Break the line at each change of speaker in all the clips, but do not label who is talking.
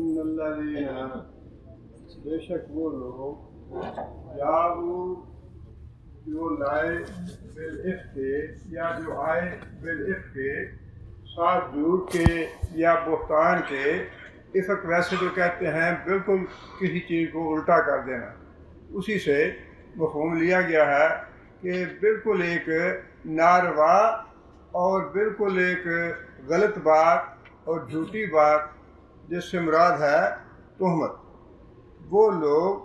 ان الذین بے شک وہ لوگ جاؤ جو لائے بالعفق یا جو آئے بالعفق ساتھ جھوٹ کے یا بہتان کے. افق ویسے تو کہتے ہیں بالکل کسی چیز کو الٹا کر دینا، اسی سے مفہوم لیا گیا ہے کہ بالکل ایک ناروا اور بالکل ایک غلط بات اور جھوٹی بات جس سے مراد ہے تہمت. وہ لوگ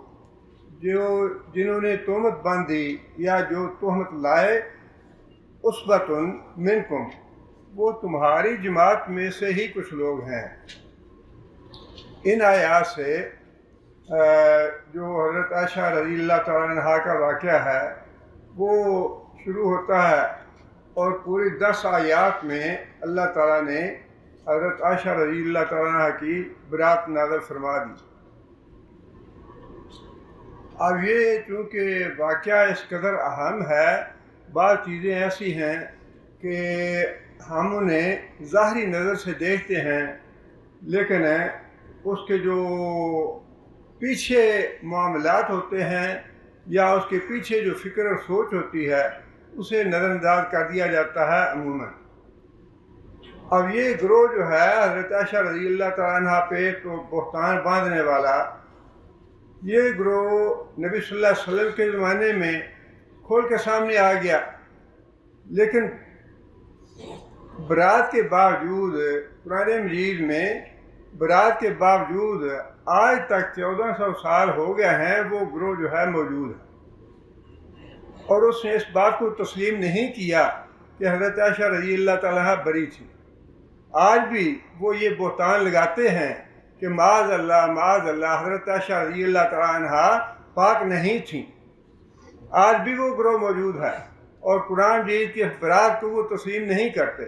جنہوں نے تہمت باندھی یا جو تہمت لائے عصبۃ منکم، وہ تمہاری جماعت میں سے ہی کچھ لوگ ہیں. ان آیات سے جو حضرت عائشہ رضی اللہ تعالیٰ عنہا کا واقعہ ہے وہ شروع ہوتا ہے، اور پوری 10 آیات میں اللہ تعالیٰ نے حضرت عائشہ رضی اللہ تعالیٰ عنہا کی برات نازل فرما دی. اب یہ چونکہ واقعہ اس قدر اہم ہے، بعض چیزیں ایسی ہیں کہ ہم انہیں ظاہری نظر سے دیکھتے ہیں، لیکن اس کے جو پیچھے معاملات ہوتے ہیں یا اس کے پیچھے جو فکر اور سوچ ہوتی ہے اسے نظر انداز کر دیا جاتا ہے عموماً. اب یہ گروہ جو ہے حضرت عائشہ رضی اللہ تعالیٰ عنہ پہ تو بہتان باندھنے والا، یہ گروہ نبی صلی اللہ علیہ وسلم کے زمانے میں کھول کے سامنے آ گیا، لیکن برات کے باوجود قرآن مجید میں برات کے باوجود آج تک 1400 سال ہو گئے ہیں وہ گروہ جو ہے موجود ہے، اور اس نے اس بات کو تسلیم نہیں کیا کہ حضرت عائشہ رضی اللہ تعالیٰ بری تھی. آج بھی وہ یہ بہتان لگاتے ہیں کہ معاذ اللہ حضرت عائشہ رضی اللہ تعالیٰ عنہ پاک نہیں تھیں. آج بھی وہ گروہ موجود ہے اور قرآن مجید کی برات کو وہ تسلیم نہیں کرتے.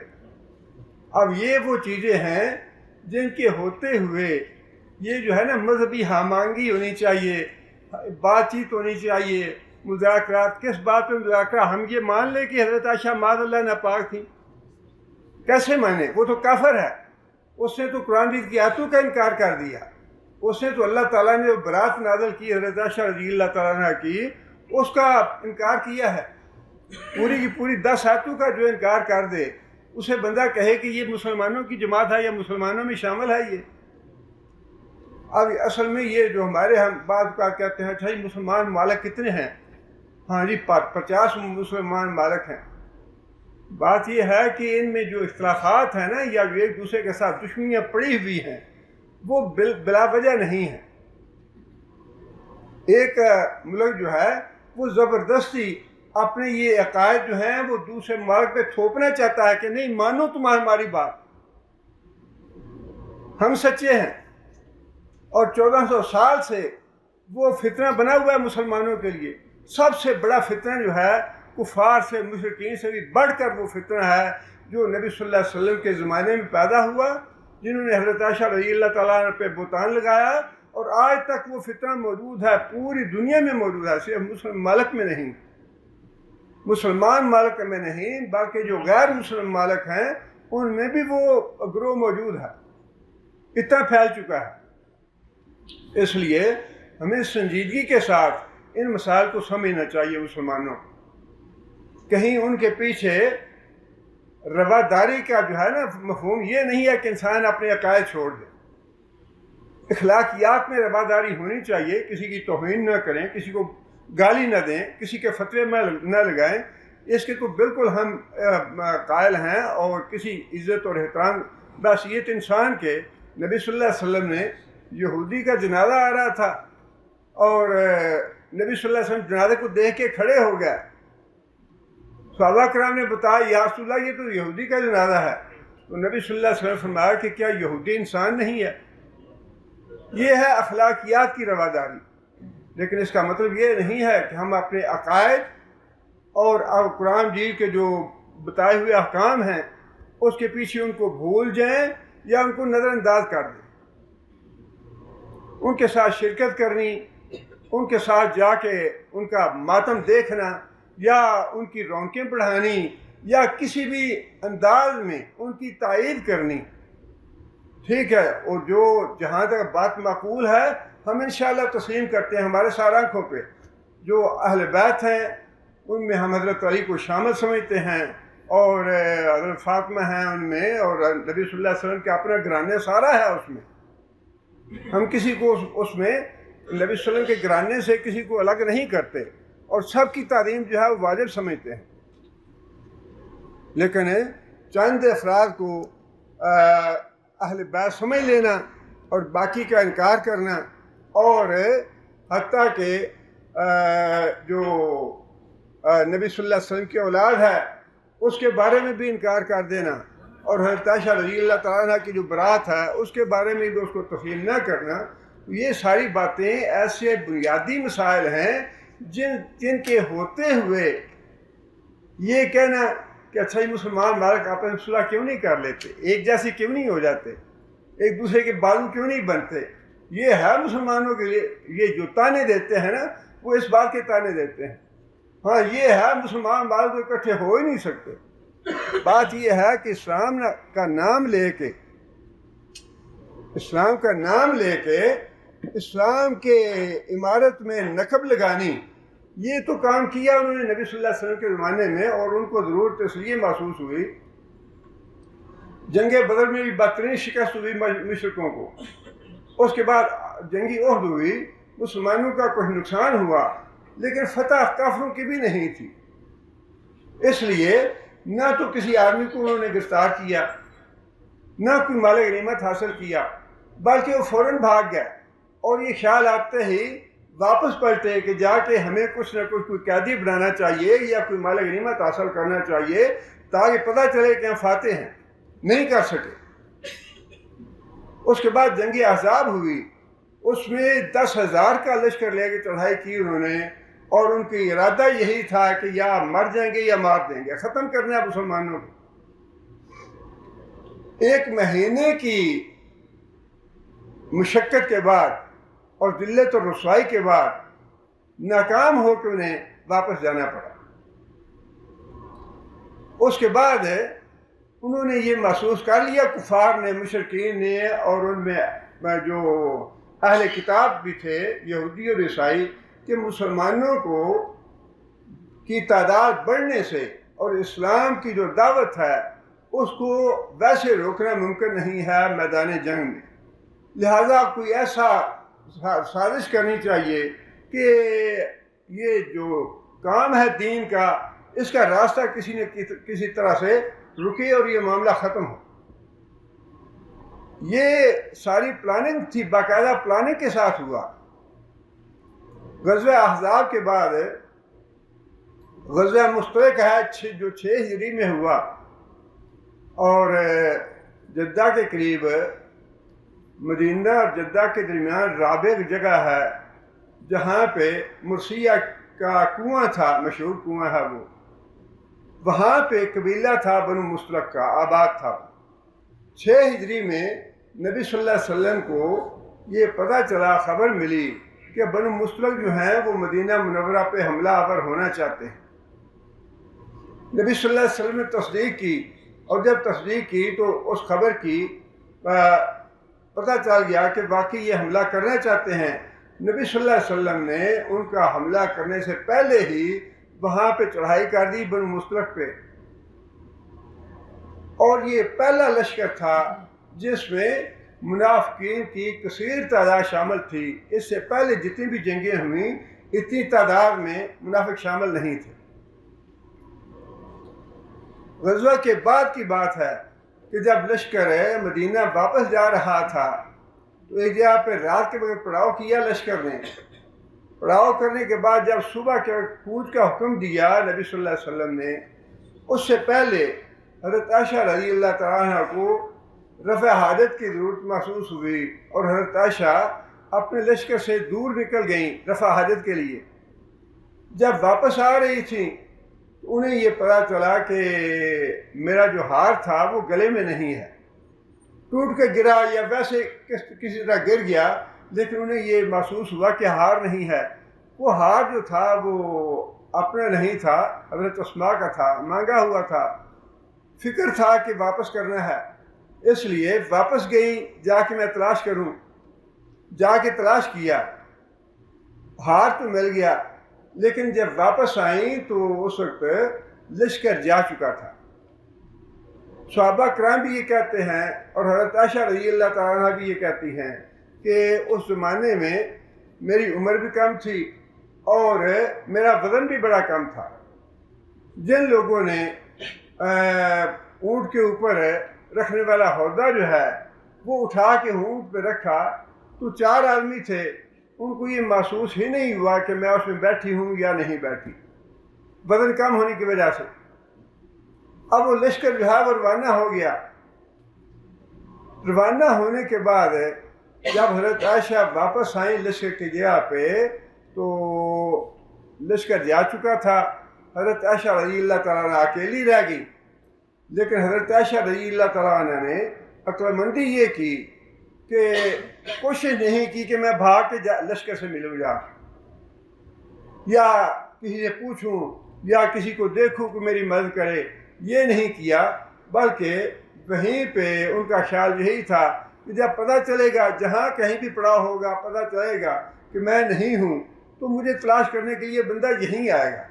اب یہ وہ چیزیں ہیں جن کے ہوتے ہوئے یہ جو ہے نا مذہبی ہمانگی ہونی چاہیے، بات چیت ہونی چاہیے، مذاکرات. کس بات پہ مذاکرہ؟ ہم یہ مان لیں کہ حضرت عائشہ معاذ اللہ ناپاک تھیں، کیسے مانے؟ وہ تو کافر ہے، اس نے تو قرآن مجید کی آیتوں کا انکار کر دیا. اس نے تو اللہ تعالیٰ نے جو برات نازل کی حضرت عائشہ رضی اللہ تعالیٰ عنہ کی اس کا انکار کیا ہے. پوری کی پوری 10 آیتوں کا جو انکار کر دے، اسے بندہ کہے کہ یہ مسلمانوں کی جماعت ہے یا مسلمانوں میں شامل ہے. یہ اب اصل میں یہ جو ہمارے ہم بعض کا کہتے ہیں اچھا مسلمان ممالک کتنے ہیں؟ ہاں جی 50 مسلمان ممالک ہیں. بات یہ ہے کہ ان میں جو اختلافات ہیں نا یا جو ایک دوسرے کے ساتھ دشمنیاں پڑی ہوئی ہیں وہ بلا وجہ نہیں ہیں. ایک ملک جو ہے وہ زبردستی اپنے یہ عقائد جو ہیں وہ دوسرے ملک پہ تھوپنا چاہتا ہے کہ نہیں مانو تم ہماری بات، ہم سچے ہیں. اور 1400 سال سے وہ فتنہ بنا ہوا ہے مسلمانوں کے لیے. سب سے بڑا فتنہ جو ہے کفار سے مشرکین سے بھی بڑھ کر وہ فتنہ ہے جو نبی صلی اللہ علیہ وسلم کے زمانے میں پیدا ہوا، جنہوں نے حضرت عائشہ رضی اللہ تعالیٰ عنہ پہ بہتان لگایا، اور آج تک وہ فتنہ موجود ہے، پوری دنیا میں موجود ہے، صرف مسلم ممالک میں نہیں، مسلمان ممالک میں نہیں بلکہ جو غیر مسلم ممالک ہیں ان میں بھی وہ گروہ موجود ہے. اتنا پھیل چکا ہے. اس لیے ہمیں سنجیدگی کے ساتھ ان مسائل کو سمجھنا چاہیے. مسلمانوں کہیں ان کے پیچھے رواداری کا جو ہے نا مفہوم یہ نہیں ہے کہ انسان اپنے عقائد چھوڑ دے. اخلاقیات میں رواداری ہونی چاہیے، کسی کی توہین نہ کریں، کسی کو گالی نہ دیں، کسی کے فتوے میں نہ لگائیں، اس کے تو بالکل ہم قائل ہیں. اور کسی عزت اور احترام بحیثیت انسان کے نبی صلی اللہ علیہ وسلم نے یہودی کا جنازہ آ رہا تھا اور نبی صلی اللہ علیہ وسلم جنازے کو دیکھ کے کھڑے ہو گئے. صحابہ کرام نے بتایا یا رسول اللہ یہ تو یہودی کا جنازہ ہے. تو نبی صلی اللہ علیہ وسلم فرمایا کہ کیا یہودی انسان نہیں ہے؟ یہ ہے اخلاقیات کی رواداری. لیکن اس کا مطلب یہ نہیں ہے کہ ہم اپنے عقائد اور قرآن مجید کے جو بتائے ہوئے احکام ہیں اس کے پیچھے ان کو بھول جائیں یا ان کو نظر انداز کر دیں. ان کے ساتھ شرکت کرنی، ان کے ساتھ جا کے ان کا ماتم دیکھنا یا ان کی رونقیں بڑھانی یا کسی بھی انداز میں ان کی تائید کرنی، ٹھیک ہے، اور جو جہاں تک بات معقول ہے ہم انشاءاللہ تسلیم کرتے ہیں ہمارے سارے آنکھوں پہ۔ جو اہل بیت ہیں ان میں ہم حضرت علی کو شامل سمجھتے ہیں، اور حضرت فاطمہ ہیں ان میں، اور نبی صلی اللہ علیہ وسلم کا اپنا گھرانے سارا ہے اس میں۔ ہم کسی کو اس میں نبی صلی اللہ علیہ وسلم کے گھرانے سے کسی کو الگ نہیں کرتے، اور سب کی تعظیم جو ہے وہ واجب سمجھتے ہیں۔ لیکن چند افراد کو اہل بیت سمجھ لینا اور باقی کا انکار کرنا، اور حتیٰ کہ جو نبی صلی اللہ علیہ وسلم کی اولاد ہے اس کے بارے میں بھی انکار کر دینا، اور حضرت عائشہ رضی اللہ تعالیٰ عنہ کی جو برات ہے اس کے بارے میں بھی اس کو تسلیم نہ کرنا، یہ ساری باتیں ایسے بنیادی مسائل ہیں جن کے ہوتے ہوئے یہ کہنا کہ اچھا یہ مسلمان مالک آپس میں صلح کیوں نہیں کر لیتے، ایک جیسے کیوں نہیں ہو جاتے، ایک دوسرے کے بازو کیوں نہیں بنتے، یہ ہے مسلمانوں کے لیے یہ جو تانے دیتے ہیں نا وہ اس بات کے تانے دیتے ہیں۔ ہاں یہ ہے مسلمان بعض تو اکٹھے ہو ہی نہیں سکتے۔ بات یہ ہے کہ اسلام کا نام لے کے اسلام کے عمارت میں نقب لگانی، یہ تو کام کیا انہوں نے نبی صلی اللہ علیہ وسلم کے زمانے میں، اور ان کو ضرورت اس لیے محسوس ہوئی۔ جنگ بدر میں بھی بدترین شکست ہوئی مشرکوں کو، اس کے بعد جنگی عہد ہوئی، مسلمانوں کا کچھ نقصان ہوا، لیکن فتح کافروں کی بھی نہیں تھی۔ اس لیے نہ تو کسی آدمی کو انہوں نے گرفتار کیا، نہ کوئی مال غنیمت حاصل کیا، بلکہ وہ فوراً بھاگ گئے، اور یہ خیال آتے ہی واپس پلٹے کہ جا کے ہمیں کچھ نہ کچھ کوئی قیدی بنانا چاہیے یا کوئی مال غنیمت حاصل کرنا چاہیے تاکہ پتہ چلے کہ ہم فاتح ہیں۔ نہیں کر سکے۔ اس کے بعد جنگ احزاب ہوئی، اس میں 10,000 کا لشکر لے کے چڑھائی کی انہوں نے، اور ان کی ارادہ یہی تھا کہ یا مر جائیں گے یا مار دیں گے، ختم کرنا ہے مسلمانوں کو۔ 1 مہینے کی مشقت کے بعد اور ذلت اور رسوائی کے بعد ناکام ہو کے انہیں واپس جانا پڑا۔ اس کے بعد انہوں نے یہ محسوس کر لیا کفار نے، مشرکین نے، اور ان میں جو اہل کتاب بھی تھے یہودی اور عیسائی، کہ مسلمانوں کی تعداد بڑھنے سے اور اسلام کی جو دعوت ہے اس کو ویسے روکنا ممکن نہیں ہے میدان جنگ میں، لہذا کوئی ایسا سازش کرنی چاہیے کہ یہ جو کام ہے دین کا اس کا راستہ کسی نہ کسی طرح سے رکے اور یہ معاملہ ختم ہو۔ یہ ساری پلاننگ تھی، باقاعدہ پلاننگ کے ساتھ ہوا۔ غزوہ احزاب کے بعد غزوہ مشترک ہے جو 6 ہجری میں ہوا، اور جدہ کے قریب مدینہ اور جدہ کے درمیان رابغ جگہ ہے جہاں پہ مرثیہ کا کنواں تھا، مشہور کنواں ہے وہ، وہاں پہ قبیلہ تھا بنو مستلق کا، آباد تھا۔ 6 ہجری میں نبی صلی اللہ علیہ وسلم کو یہ پتہ چلا، خبر ملی کہ بنو مستلق جو ہیں وہ مدینہ منورہ پہ حملہ آور ہونا چاہتے ہیں۔ نبی صلی اللہ علیہ وسلم نے تصدیق کی، اور جب تصدیق کی تو اس خبر کی پتہ چل گیا کہ واقعی یہ حملہ کرنا چاہتے ہیں۔ نبی صلی اللہ علیہ وسلم نے ان کا حملہ کرنے سے پہلے ہی وہاں پہ چڑھائی کر دی بنو مستلق پہ، اور یہ پہلا لشکر تھا جس میں منافقین کی کثیر تعداد شامل تھی۔ اس سے پہلے جتنی بھی جنگیں ہوئیں اتنی تعداد میں منافق شامل نہیں تھے۔ غزوہ کے بعد کی بات ہے کہ جب لشکر مدینہ واپس جا رہا تھا تو ایک جگہ پہ رات کے وقت پڑاؤ کیا لشکر نے۔ پڑاؤ کرنے کے بعد جب صبح کے کوچ کا حکم دیا نبی صلی اللہ علیہ وسلم نے، اس سے پہلے حضرت عائشہ رضی اللہ تعالیٰ عنہ کو رفع حاجت کی ضرورت محسوس ہوئی، اور حضرت عائشہ اپنے لشکر سے دور نکل گئیں رفع حاجت کے لیے۔ جب واپس آ رہی تھیں انہیں یہ پتہ چلا کہ میرا جو ہار تھا وہ گلے میں نہیں ہے، ٹوٹ کے گرا یا ویسے کسی طرح گر گیا، لیکن انہیں یہ محسوس ہوا کہ ہار نہیں ہے۔ وہ ہار جو تھا وہ اپنا نہیں تھا، حضرت اسماء کا تھا، مانگا ہوا تھا۔ فکر تھا کہ واپس کرنا ہے، اس لیے واپس گئی جا کے میں تلاش کروں. جا کے تلاش کیا، ہار تو مل گیا، لیکن جب واپس آئیں تو اس وقت لشکر جا چکا تھا. صحابہ کرام بھی یہ کہتے ہیں اور حضرت عائشہ رضی اللہ تعالیٰ عنہ بھی یہ کہتی ہیں کہ اس زمانے میں میری عمر بھی کم تھی اور میرا وزن بھی بڑا کم تھا. جن لوگوں نے اونٹ کے اوپر رکھنے والا ہودہ جو ہے وہ اٹھا کے اونٹ پہ رکھا تو 4 آدمی تھے، ان کو یہ محسوس ہی نہیں ہوا کہ میں اس میں بیٹھی ہوں یا نہیں بیٹھی، وزن کم ہونے کی وجہ سے. اب وہ لشکر جو ہے وہ روانہ ہو گیا. روانہ ہونے کے بعد جب حضرت عائشہ واپس آئیں لشکر کی جگہ پہ تو لشکر جا چکا تھا. حضرت عائشہ رضی اللہ تعالیٰ عنہ اکیلی رہ گئی. لیکن حضرت عائشہ رضی اللہ تعالیٰ عنہ نے عقل مندی یہ کی کہ کوشش نہیں کی کہ میں بھاگ کے لشکر سے ملوں یا کسی سے پوچھوں یا کسی کو دیکھوں کہ میری مدد کرے. یہ نہیں کیا، بلکہ وہیں پہ ان کا خیال یہی تھا کہ جب پتہ چلے گا، جہاں کہیں بھی پڑا ہوگا پتہ چلے گا کہ میں نہیں ہوں تو مجھے تلاش کرنے کے لیے بندہ یہیں آئے گا.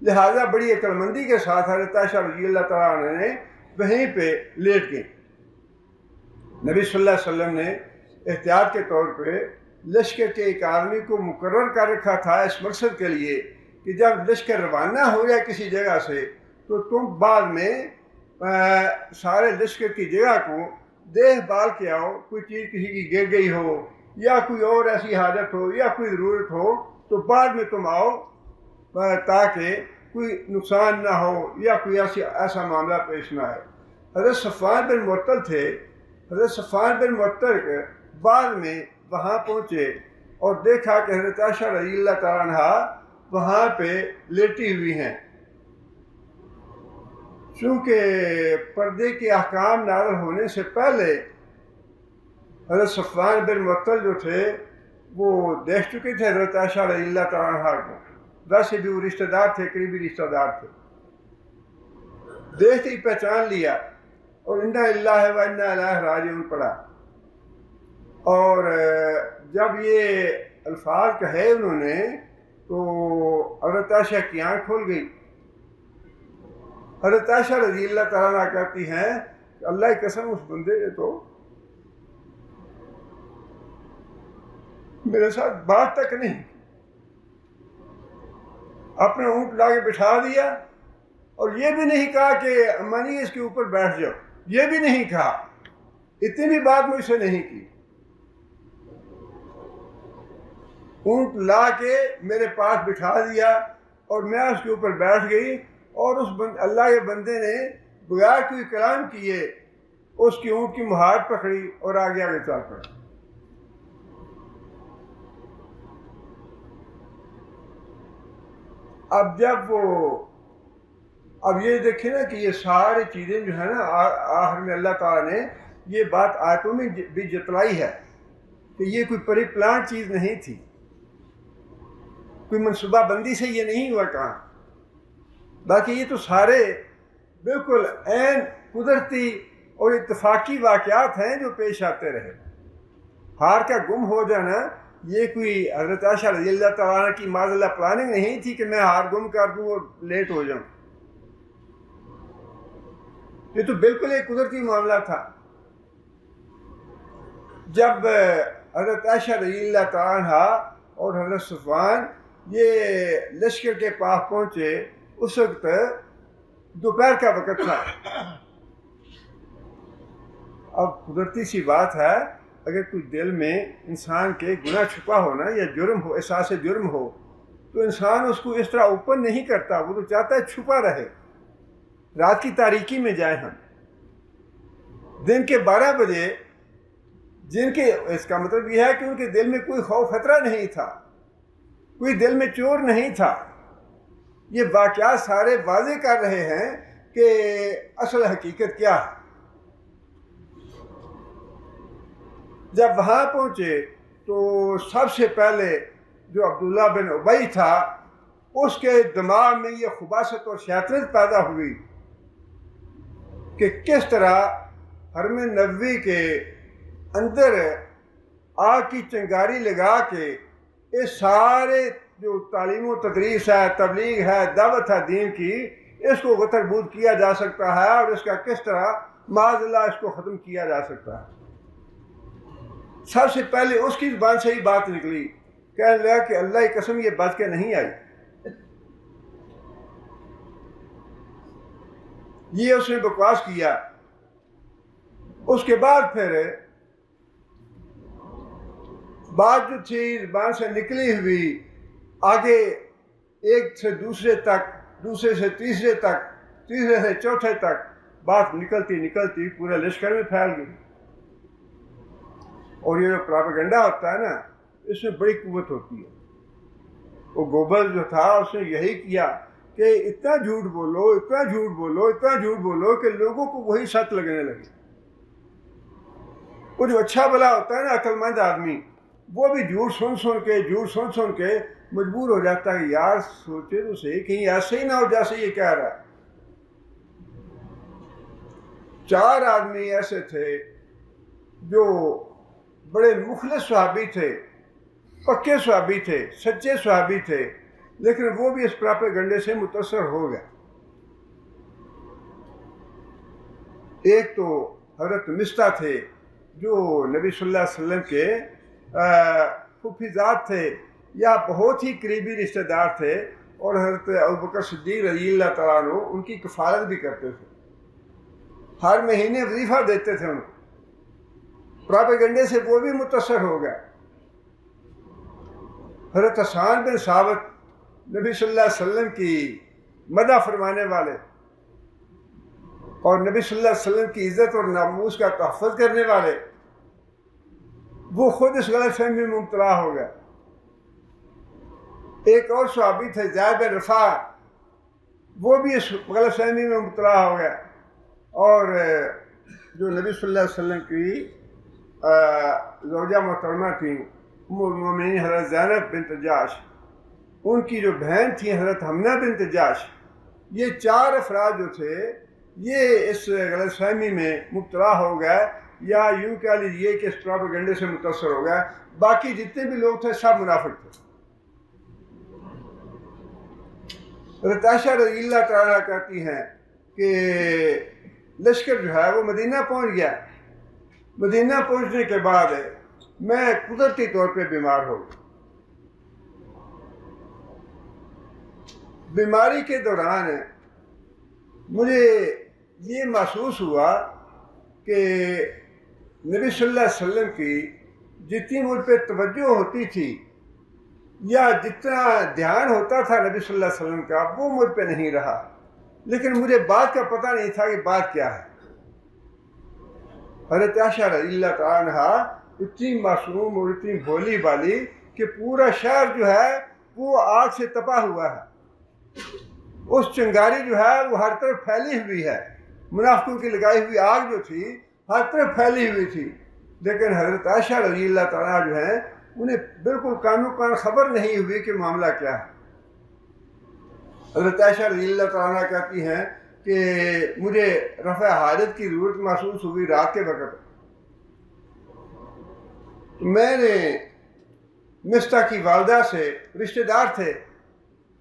لہٰذا بڑی عقل مندی کے ساتھ حضرت عائشہ رضی اللہ تعالیٰ عنہ نے وہیں پہ لیٹ گئی. نبی صلی اللہ علیہ وسلم نے احتیاط کے طور پہ لشکر کے ایک آدمی کو مقرر کر رکھا تھا اس مقصد کے لیے کہ جب لشکر روانہ ہو جائے کسی جگہ سے تو تم بعد میں سارے لشکر کی جگہ کو دیکھ بھال کے آؤ، کوئی چیز کسی کی گر گئی ہو یا کوئی اور ایسی حاجت ہو یا کوئی ضرورت ہو تو بعد میں تم آؤ تاکہ کوئی نقصان نہ ہو یا کوئی ایسا معاملہ پیش نہ آئے. حضرت صفوان بن معطل تھے. حضرت صفوان بن معطل بعد میں وہاں پہنچے اور دیکھا کہ حضرت عائشہ رضی اللہ تعالیٰ عنہ وہاں پہ لیٹی ہوئی ہیں. چونکہ پردے کے احکام نازل ہونے سے پہلے حضرت صفوان بن معطل جو تھے وہ دیکھ چکے تھے حضرت عائشہ رضی اللہ تعالیٰ عنہ کو. ویسے بھی وہ رشتہ دار تھے، قریبی رشتہ دار تھے. دیکھتے ہی پہچان لیا اور انا للہ و انا الیہ راجعون پڑھا. اور جب یہ الفاظ کہے انہوں نے تو حضرت عائشہ کی آنکھ کھل گئی. حضرت عائشہ رضی اللہ تعالیٰ عنہ کہتی ہیں کہ اللہ کی قسم اس بندے نے تو میرے ساتھ بات تک نہیں، اپنا اونٹ لا کے بٹھا دیا اور یہ بھی نہیں کہا کہ امانی اس کے اوپر بیٹھ جاؤ، یہ بھی نہیں کہا، اتنی بھی بات مجھ سے نہیں کی. اونٹ لا کے میرے پاس بٹھا دیا اور میں اس کے اوپر بیٹھ گئی اور اس اللہ کے بندے نے بغیر کوئی کلام کیے اس کی اونٹ کی مہار پکڑی اور آگے آگے چل پڑا. اب یہ دیکھیں نا کہ یہ ساری چیزیں جو ہے نا آخر میں اللہ تعالیٰ نے یہ بات آیتوں میں بھی جتلائی ہے کہ یہ کوئی پری پلان چیز نہیں تھی، کوئی منصوبہ بندی سے یہ نہیں ہوا کہاں، باقی یہ تو سارے بالکل عین قدرتی اور اتفاقی واقعات ہیں جو پیش آتے رہے. ہار کا گم ہو جانا یہ کوئی حضرت عائشہ رضی اللہ تعالیٰ عنہ کی معاذ اللہ پلاننگ نہیں تھی کہ میں ہار گم کر دوں اور لیٹ ہو جاؤں. یہ تو بالکل ایک قدرتی معاملہ تھا. جب حضرت عائشہ رضی اللہ تعالیٰ عنہ اور حضرت صفوان یہ لشکر کے پاس پہنچے اس وقت دوپہر کا وقت تھا. اب قدرتی سی بات ہے اگر کوئی دل میں انسان کے گناہ چھپا ہو نا یا جرم ہو، احساس جرم ہو، تو انسان اس کو اس طرح اوپن نہیں کرتا، وہ تو چاہتا ہے چھپا رہے. رات کی تاریکی میں جائیں ہم، دن کے 12 بجے، جن کے اس کا مطلب یہ ہے کہ ان کے دل میں کوئی خوف خطرہ نہیں تھا، کوئی دل میں چور نہیں تھا. یہ واقعات سارے واضح کر رہے ہیں کہ اصل حقیقت کیا ہے. جب وہاں پہنچے تو سب سے پہلے جو عبداللہ بن ابی تھا اس کے دماغ میں یہ خباثت اور شیطنت پیدا ہوئی کہ کس طرح حرم نبوی کے اندر آگ کی چنگاری لگا کے یہ سارے جو تعلیم و تدریس ہے، تبلیغ ہے، دعوت ہے دین کی، اس کو غتربود کیا جا سکتا ہے، اور اس کا کس طرح معاذ اللہ اس کو ختم کیا جا سکتا ہے۔ سب سے پہلے اس کی زبان سے ہی بات نکلی، کہنے لگا کہ اللہ کی قسم یہ بچ کے نہیں آئی۔ یہ اس نے بکواس کیا۔ اس کے بعد پھر بات جو تھی زبان سے نکلی ہوئی، آگے ایک سے دوسرے تک، دوسرے سے تیسرے تک، تیسرے سے چوتھے تک بات نکلتی پورے لشکر میں پھیل گئی۔ اور یہ جو پراپیگنڈا ہوتا ہے نا، اس میں بڑی قوت ہوتی ہے۔ وہ گوبل جو تھا اس نے یہی کیا کہ اتنا جھوٹ بولو، اتنا جھوٹ بولو، اتنا جھوٹ بولو کہ لوگوں کو وہی سچ لگنے لگے۔ وہ جو اچھا بھلا ہوتا ہے نا عقل مند آدمی، وہ بھی جھوٹ سن کے مجبور ہو جاتا ہے کہ یار سوچے تو صحیح، کہیں ایسے ہی نہ ہو جیسے یہ کہہ رہا ہے۔ 4 آدمی ایسے تھے جو بڑے مخلص صحابی تھے، پکے صحابی تھے، سچے صحابی تھے، لیکن وہ بھی اس پراپیگنڈے سے متاثر ہو گئے۔ ایک تو حضرت مصطح تھے جو نبی صلی اللہ علیہ وسلم کے پھوپھیزاد تھے یا بہت ہی قریبی رشتہ دار تھے، اور حضرت ابوبکر صدیق رضی اللہ تعالیٰ عنہ ان کی کفالت بھی کرتے تھے، ہر مہینے وظیفہ دیتے تھے ان کو۔ پراپیگنڈے سے وہ بھی متاثر ہو گئے۔ حضرت حسان بن ثابت نبی صلی اللہ علیہ وسلم کی مدح فرمانے والے اور نبی صلی اللہ علیہ وسلم کی عزت اور ناموس کا تحفظ کرنے والے، وہ خود اس غلط فہمی میں مبتلا ہو گئے۔ ایک اور صحابی تھے زید بن رفاع، وہ بھی اس غلط فہمی میں مبتلا ہو گئے، اور جو نبی صلی اللہ علیہ وسلم کی زوجہ محترمہ تھیں ام المومنین حضرت زینب بنت جاش، ان کی جو بہن تھی حضرت حمنہ بنت جاش، یہ 4 افراد جو تھے یہ اس غلط فہمی میں مبتلا ہو گئے، یا یوں کہہ لیجیے کہ اس پراپیگنڈے سے متاثر ہو گئے۔ باقی جتنے بھی لوگ تھے سب منافق تھے۔ حضرت عائشہ رضی اللہ تعالیٰ کہتی ہیں کہ لشکر جو ہے وہ مدینہ پہنچ گیا۔ مدینہ پہنچنے کے بعد میں قدرتی طور پہ بیمار ہو گیا۔ بیماری کے دوران مجھے یہ محسوس ہوا کہ نبی صلی اللہ علیہ وسلم کی جتنی مجھ پہ توجہ ہوتی تھی یا جتنا دھیان ہوتا تھا نبی صلی اللہ علیہ وسلم کا، وہ مجھ پہ نہیں رہا، لیکن مجھے بات کا پتہ نہیں تھا کہ بات کیا ہے۔ حضرت عائشہ رضی اللہ تعالیٰ عنہا اتنی معصوم اور اتنی بھولی بالی کہ پورا شہر جو ہے وہ آگ سے تپا ہوا ہے، اس چنگاری جو ہے وہ ہر طرف پھیلی ہوئی ہے، منافقوں کی لگائی ہوئی آگ جو تھی ہر طرف پھیلی ہوئی تھی، لیکن حضرت عائشہ رضی اللہ تعالیٰ جو ہیں انہیں بالکل کانوں کان خبر نہیں ہوئی کہ معاملہ کیا ہے۔ حضرت عائشہ رضی اللہ تعالیٰ کہتی ہیں کہ مجھے رفع حاجت کی ضرورت محسوس ہوئی رات کے وقت، میں نے مصطح کی والدہ سے، رشتہ دار تھے،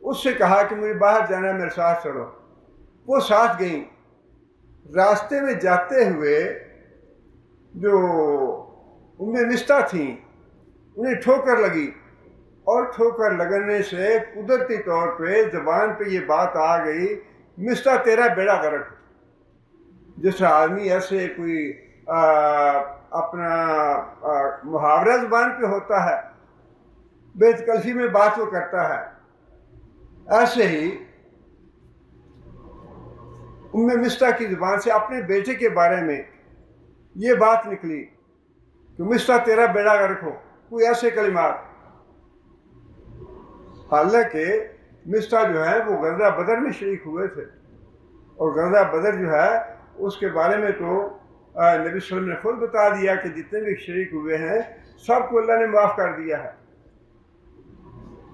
اس سے کہا کہ مجھے باہر جانا ہے، میرے ساتھ چلو۔ وہ ساتھ گئیں۔ راستے میں جاتے ہوئے جو ام مصطح تھیں انہیں ٹھوکر لگی، اور ٹھوکر لگنے سے قدرتی طور پہ زبان پہ یہ بات آ گئی، مصطح تیرا بیڑا غرق۔ جس آدمی ایسے کوئی اپنا محاورہ زبان پہ ہوتا ہے، بے تکلفی میں بات وہ کرتا ہے، ایسے ہی ام مصطح کی زبان سے اپنے بیٹے کے بارے میں یہ بات نکلی کہ مصطح تیرا بیڑا غرق ہو، کوئی ایسے کلمات۔ حالانکہ مصطح جو ہے وہ غزوہ بدر میں شریک ہوئے تھے، اور غزوہ بدر جو ہے اس کے بارے میں تو نبی صلی اللہ علیہ وسلم نے خود بتا دیا کہ جتنے بھی شریک ہوئے ہیں سب کو اللہ نے معاف کر دیا ہے۔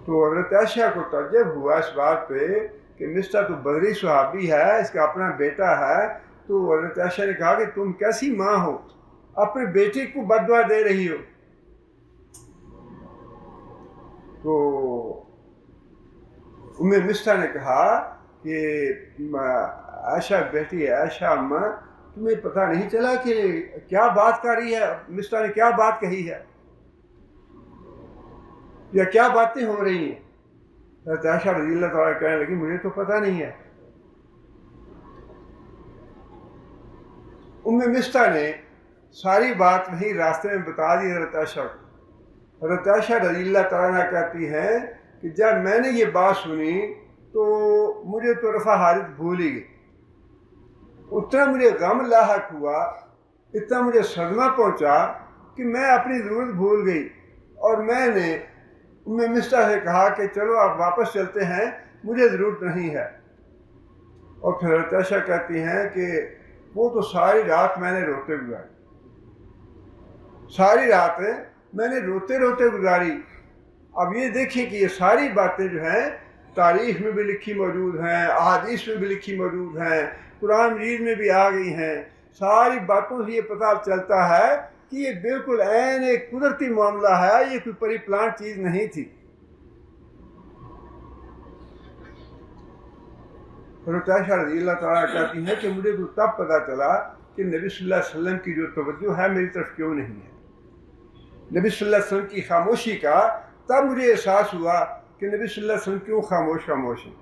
تو حضرت عائشہ کو تعجب ہوا اس بات پہ کہ مصطح تو بدری صحابی ہے، اس کا اپنا بیٹا ہے، تو حضرت عائشہ نے کہا کہ تم کیسی ماں ہو، اپنے بیٹے کو بد دعا دے رہی ہو؟ تو ام مصطح نے کہا کہ عائشہ بیٹی عائشہ اماں، تمہیں پتہ نہیں چلا کہ کیا بات کر رہی ہے، مصطح نے کیا بات کہی ہے یا کیا باتیں ہو رہی ہیں؟ حضرت عائشہ رضی اللہ تعالیٰ کہنے لگی مجھے تو پتہ نہیں ہے۔ ام مصطح نے ساری بات وہی راستے میں بتا دی حضرت عائشہ کو۔ حضرت عائشہ رضی اللہ تعالیٰ کہتی ہیں کہ جب میں نے یہ بات سنی تو مجھے تو رفع حاجت بھول ہی گئی، اتنا مجھے غم لاحق ہوا، اتنا مجھے صدمہ پہنچا کہ میں اپنی ضرورت بھول گئی، اور میں نے ام مصطح سے کہا کہ چلو آپ واپس چلتے ہیں، مجھے ضرورت نہیں ہے۔ اور پھر حضرت عائشہ کہتی ہیں کہ وہ تو ساری رات میں نے روتے گزاری، ساری رات میں نے روتے روتے گزاری۔ اب یہ دیکھیں کہ یہ ساری باتیں جو ہیں تاریخ میں بھی لکھی موجود ہیں، احادیث میں بھی لکھی موجود ہیں، قرآن مجید میں بھی آ گئی ہیں۔ ساری باتوں سے یہ پتہ چلتا ہے کہ یہ بالکل عین ایک قدرتی معاملہ ہے، یہ کوئی پری پلان چیز نہیں تھی۔ حضرت عائشہ رضی اللہ تعالیٰ کہتی ہیں کہ مجھے تو تب پتہ چلا کہ نبی صلی اللہ علیہ وسلم کی جو توجہ ہے میری طرف کیوں نہیں ہے، نبی صلی اللہ علیہ وسلم کی خاموشی کا تب مجھے احساس ہوا کہ نبی صلی اللہ علیہ وسلم کیوں خاموش ہیں۔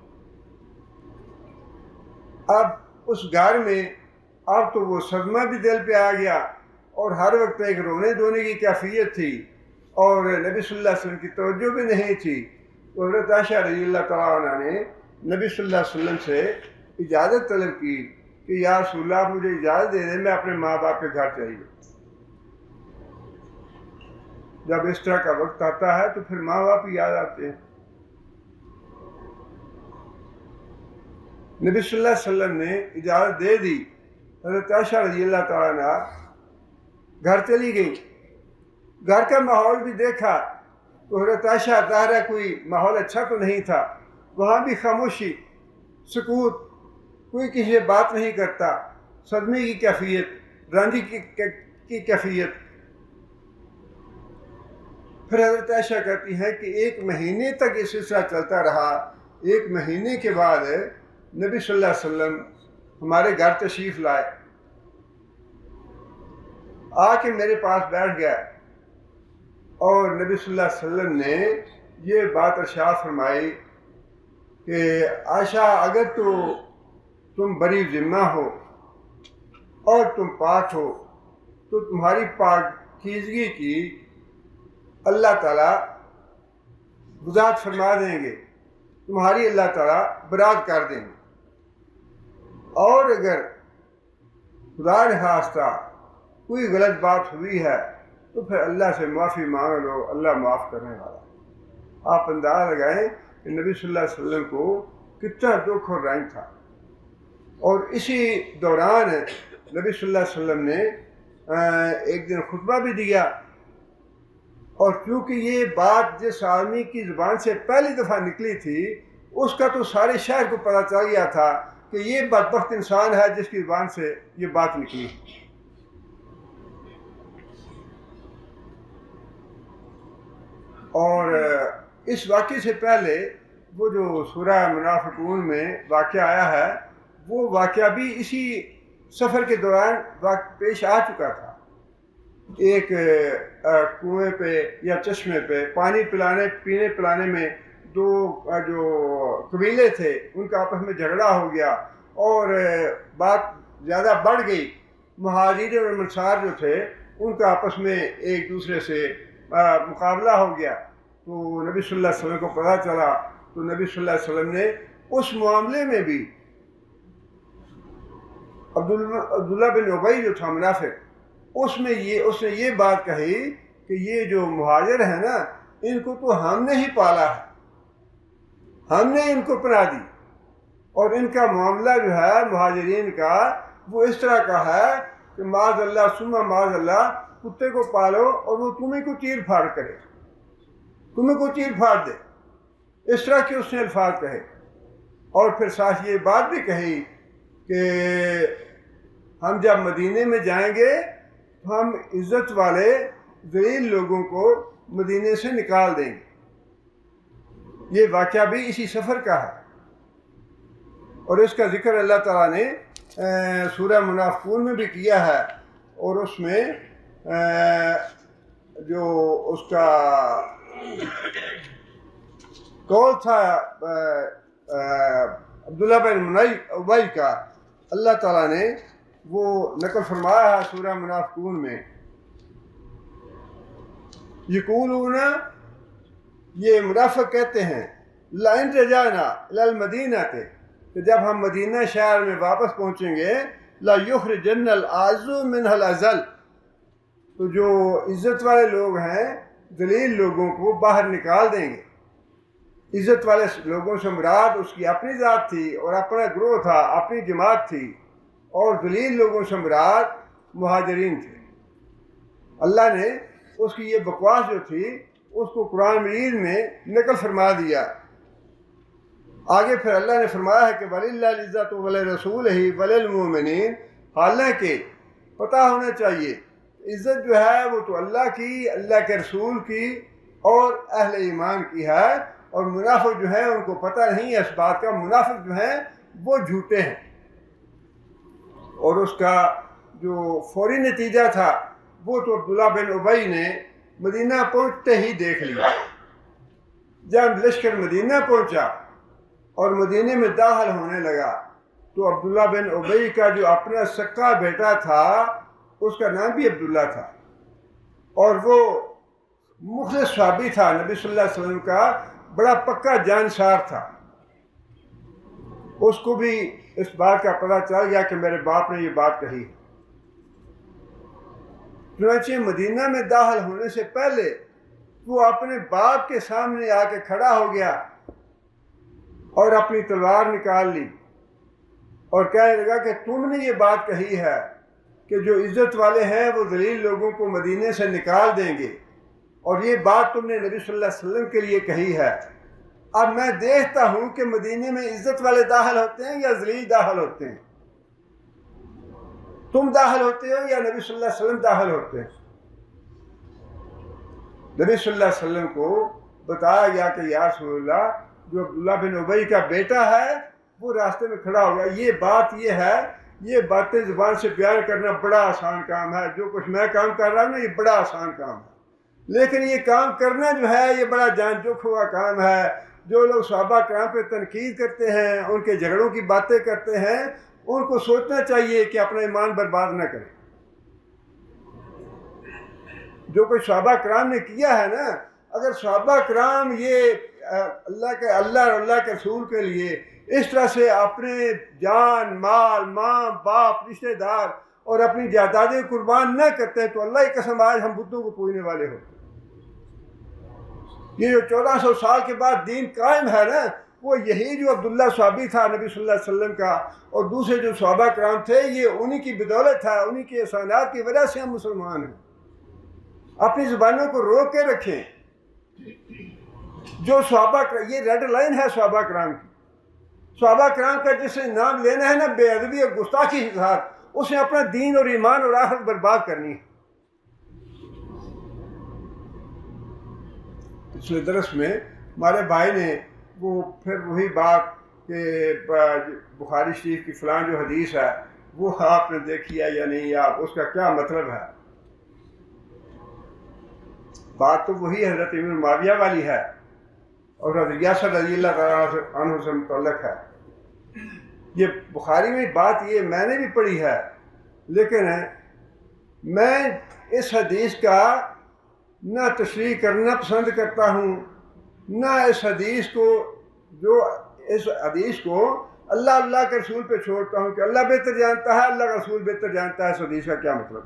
اب اس گھر میں اب تو وہ صدمہ بھی دل پہ آ گیا، اور ہر وقت ایک رونے دھونے کی کیفیت تھی، اور نبی صلی اللہ علیہ وسلم کی توجہ بھی نہیں تھی۔ تو حضرت عائشہ رضی اللہ تعالیٰ عنہ نے نبی صلی اللہ علیہ وسلم سے اجازت طلب کی کہ یا رسول اللہ مجھے اجازت دے دیں، میں اپنے ماں باپ کے گھر چلی جاؤں۔ جب اس طرح کا وقت آتا ہے تو پھر ماں باپ ہی یاد آتے ہیں۔ نبی صلی اللہ علیہ وسلم نے اجازت دے دی، حضرت عائشہ رضی اللہ تعالیٰ عنہ گھر چلی گئی۔ گھر کا ماحول بھی دیکھا تو حضرت عائشہ ظاہر ہے کوئی ماحول اچھا تو نہیں تھا، وہاں بھی خاموشی، سکوت، کوئی کسی سے بات نہیں کرتا، صدمے کی کیفیت، رنجی کی کیفیت۔ پھر حضرت عائشہ کہتی ہے کہ 1 مہینے تک یہ سلسلہ چلتا رہا۔ 1 مہینے کے بعد نبی صلی اللہ علیہ وسلم ہمارے گھر تشریف لائے، آ کے میرے پاس بیٹھ گیا، اور نبی صلی اللہ علیہ وسلم نے یہ بات ارشاد فرمائی کہ عائشہ اگر تو تم بری ذمہ ہو اور تم پاک ہو تو تمہاری پاکیزگی کی اللہ تعالیٰ وضاحت فرما دیں گے، تمہاری اللہ تعالیٰ برات کر دیں گے، اور اگر خدا نخواستہ کوئی غلط بات ہوئی ہے تو پھر اللہ سے معافی مانگ لو، اللہ معاف کرنے والا ہے۔ آپ اندازہ لگائیں کہ نبی صلی اللہ علیہ وسلم کو کتنا دکھ اور رنج تھا، اور اسی دوران نبی صلی اللہ علیہ وسلم نے ایک دن خطبہ بھی دیا، اور کیونکہ یہ بات جس آدمی کی زبان سے پہلی دفعہ نکلی تھی اس کا تو سارے شہر کو پتہ چل گیا تھا کہ یہ بدبخت انسان ہے جس کی زبان سے یہ بات نکلی۔ اور اس واقعے سے پہلے وہ جو سورہ منافقون میں واقعہ آیا ہے وہ واقعہ بھی اسی سفر کے دوران پیش آ چکا تھا۔ ایک کنویں پہ یا چشمے پہ پانی پینے پلانے میں 2 جو قبیلے تھے ان کا آپس میں جھگڑا ہو گیا، اور بات زیادہ بڑھ گئی۔ مہاجرین اور انصار جو تھے ان کا آپس میں ایک دوسرے سے مقابلہ ہو گیا، تو نبی صلی اللہ علیہ وسلم کو پتہ چلا، تو نبی صلی اللہ علیہ وسلم نے اس معاملے میں بھی عبداللہ بن ابی جو تھا منافق، اس نے یہ بات کہی کہ یہ جو مہاجر ہیں نا ان کو تو ہم نے ہی پالا ہے، ہم نے ان کو پناہ دی، اور ان کا معاملہ جو ہے مہاجرین کا وہ اس طرح کا ہے کہ معاذ اللہ ثم معاذ اللہ، کتے کو پالو اور وہ تمہیں کو چیر پھاڑ کرے، تمہیں کو چیر پھاڑ دے، اس طرح کے اس نے الفاظ کہے۔ اور پھر ساتھ یہ بات بھی کہی کہ ہم جب مدینے میں جائیں گے تو ہم عزت والے ذلیل لوگوں کو مدینے سے نکال دیں گے۔ یہ واقعہ بھی اسی سفر کا ہے، اور اس کا ذکر اللہ تعالیٰ نے سورہ منافقون میں بھی کیا ہے، اور اس میں جو اس کا قول تھا عبداللہ بن ابی کا، اللہ تعالیٰ نے وہ نقل فرمایا ہے سورہ منافقون میں، یقولون، یہ منافق کہتے ہیں، لئن رجعنا الی المدینہ، کہ جب ہم مدینہ شہر میں واپس پہنچیں گے، لا یخرجن الاعز منها الاذل، تو جو عزت والے لوگ ہیں ذلیل لوگوں کو باہر نکال دیں گے۔ عزت والے لوگوں سے مراد اس کی اپنی ذات تھی اور اپنا گروہ تھا، اپنی جماعت تھی، اور ذلیل لوگوں سے مراد مہاجرین تھے۔ اللہ نے اس کی یہ بکواس جو تھی اس کو قرآن مجید میں نقل فرما دیا۔ آگے پھر اللہ نے فرمایا ہے کہ وَلِلَّهِ الْعِزَّةُ وَلِرَسُولِهِ وَلِلْمُؤْمِنِينَ، حالانکہ پتہ ہونا چاہیے عزت جو ہے وہ تو اللہ کی، اللہ کے رسول کی اور اہل ایمان کی ہے، اور منافق جو ہیں ان کو پتہ نہیں ہے اس بات کا، منافق جو ہیں وہ جھوٹے ہیں۔ اور اس کا جو فوری نتیجہ تھا وہ تو عبداللہ بن ابی نے مدینہ پہنچتے ہی دیکھ لیا۔ جب لشکر مدینہ پہنچا اور مدینے میں داخل ہونے لگا تو عبداللہ بن ابی کا جو اپنا سکا بیٹا تھا اس کا نام بھی عبداللہ تھا، اور وہ مخلص صحابی تھا، نبی صلی اللہ علیہ وسلم کا بڑا پکا جانسار تھا۔ اس کو بھی اس بات کا پتہ چل گیا کہ میرے باپ نے یہ بات کہی۔ چنانچہ مدینہ میں داخل ہونے سے پہلے وہ اپنے باپ کے سامنے آ کے کھڑا ہو گیا اور اپنی تلوار نکال لی اور کہنے لگا کہ تم نے یہ بات کہی ہے کہ جو عزت والے ہیں وہ ذلیل لوگوں کو مدینے سے نکال دیں گے، اور یہ بات تم نے نبی صلی اللہ علیہ وسلم کے لیے کہی ہے۔ اب میں دیکھتا ہوں کہ مدینے میں عزت والے داخل ہوتے ہیں یا ذلیل داخل ہوتے ہیں، تم داخل ہوتے ہو یا نبی صلی اللہ علیہ وسلم داخل ہوتے ہیں۔ نبی صلی اللہ علیہ وسلم کو بتایا گیا کہ یا رسول اللہ، جو عبداللہ بن ابی کا بیٹا ہے وہ راستے میں کھڑا ہو گیا۔ یہ بات یہ ہے، یہ باتیں زبان سے بیان کرنا بڑا آسان کام ہے، جو کچھ میں کام کر رہا ہوں نا یہ بڑا آسان کام ہے، لیکن یہ کام کرنا جو ہے یہ بڑا جان جوکھ ہوا کام ہے۔ جو لوگ صحابہ کرام پہ تنقید کرتے ہیں، ان کے جھگڑوں کی باتیں کرتے ہیں، ان کو سوچنا چاہیے کہ اپنا ایمان برباد نہ کریں۔ جو کچھ صحابہ کرام نے کیا ہے نا، اگر صحابہ کرام یہ اللہ اور اللہ کے رسول کے لیے اس طرح سے اپنے جان، مال، ماں، باپ، رشتہ دار اور اپنی جائیدادیں قربان نہ کرتے تو اللہ کی قسم آج ہم بتوں کو پوجنے والے ہوتے۔ یہ جو 1400 سال کے بعد دین قائم ہے نا، وہ یہی جو عبداللہ صحابی تھا نبی صلی اللہ علیہ وسلم کا، اور دوسرے جو صحابہ کرام تھے، یہ انہی کی بدولت ہے، انہی کے احسانات کی وجہ سے ہم مسلمان ہیں۔ اپنی زبانوں کو روک کے رکھیں۔ جو صحابہ، یہ ریڈ لائن ہے صحابہ کرام کی۔ صحابہ کرام کا جس نے نام لینا ہے نا بے ادبی اور گستاخی کے ساتھ، اس نے اپنا دین اور ایمان اور آخرت برباد کرنی ہے۔ پچھلے درس میں ہمارے بھائی نے وہ پھر وہی بات کہ بخاری شریف کی فلاں جو حدیث ہے وہ آپ نے دیکھی ہے یا نہیں، آپ اس کا کیا مطلب ہے؟ بات تو وہی حضرت ابن معاویہ والی ہے اور حضرت یاسر رضی اللہ تعالیٰ عنہ سے متعلق ہے۔ یہ بخاری میں بات یہ میں نے بھی پڑھی ہے، لیکن میں اس حدیث کا نہ تشریح کرنا پسند کرتا ہوں، نہ اس حدیث کو اللہ کے رسول پہ چھوڑتا ہوں کہ اللہ بہتر جانتا ہے، اللہ کا رسول بہتر جانتا ہے اس حدیث کا کیا مطلب۔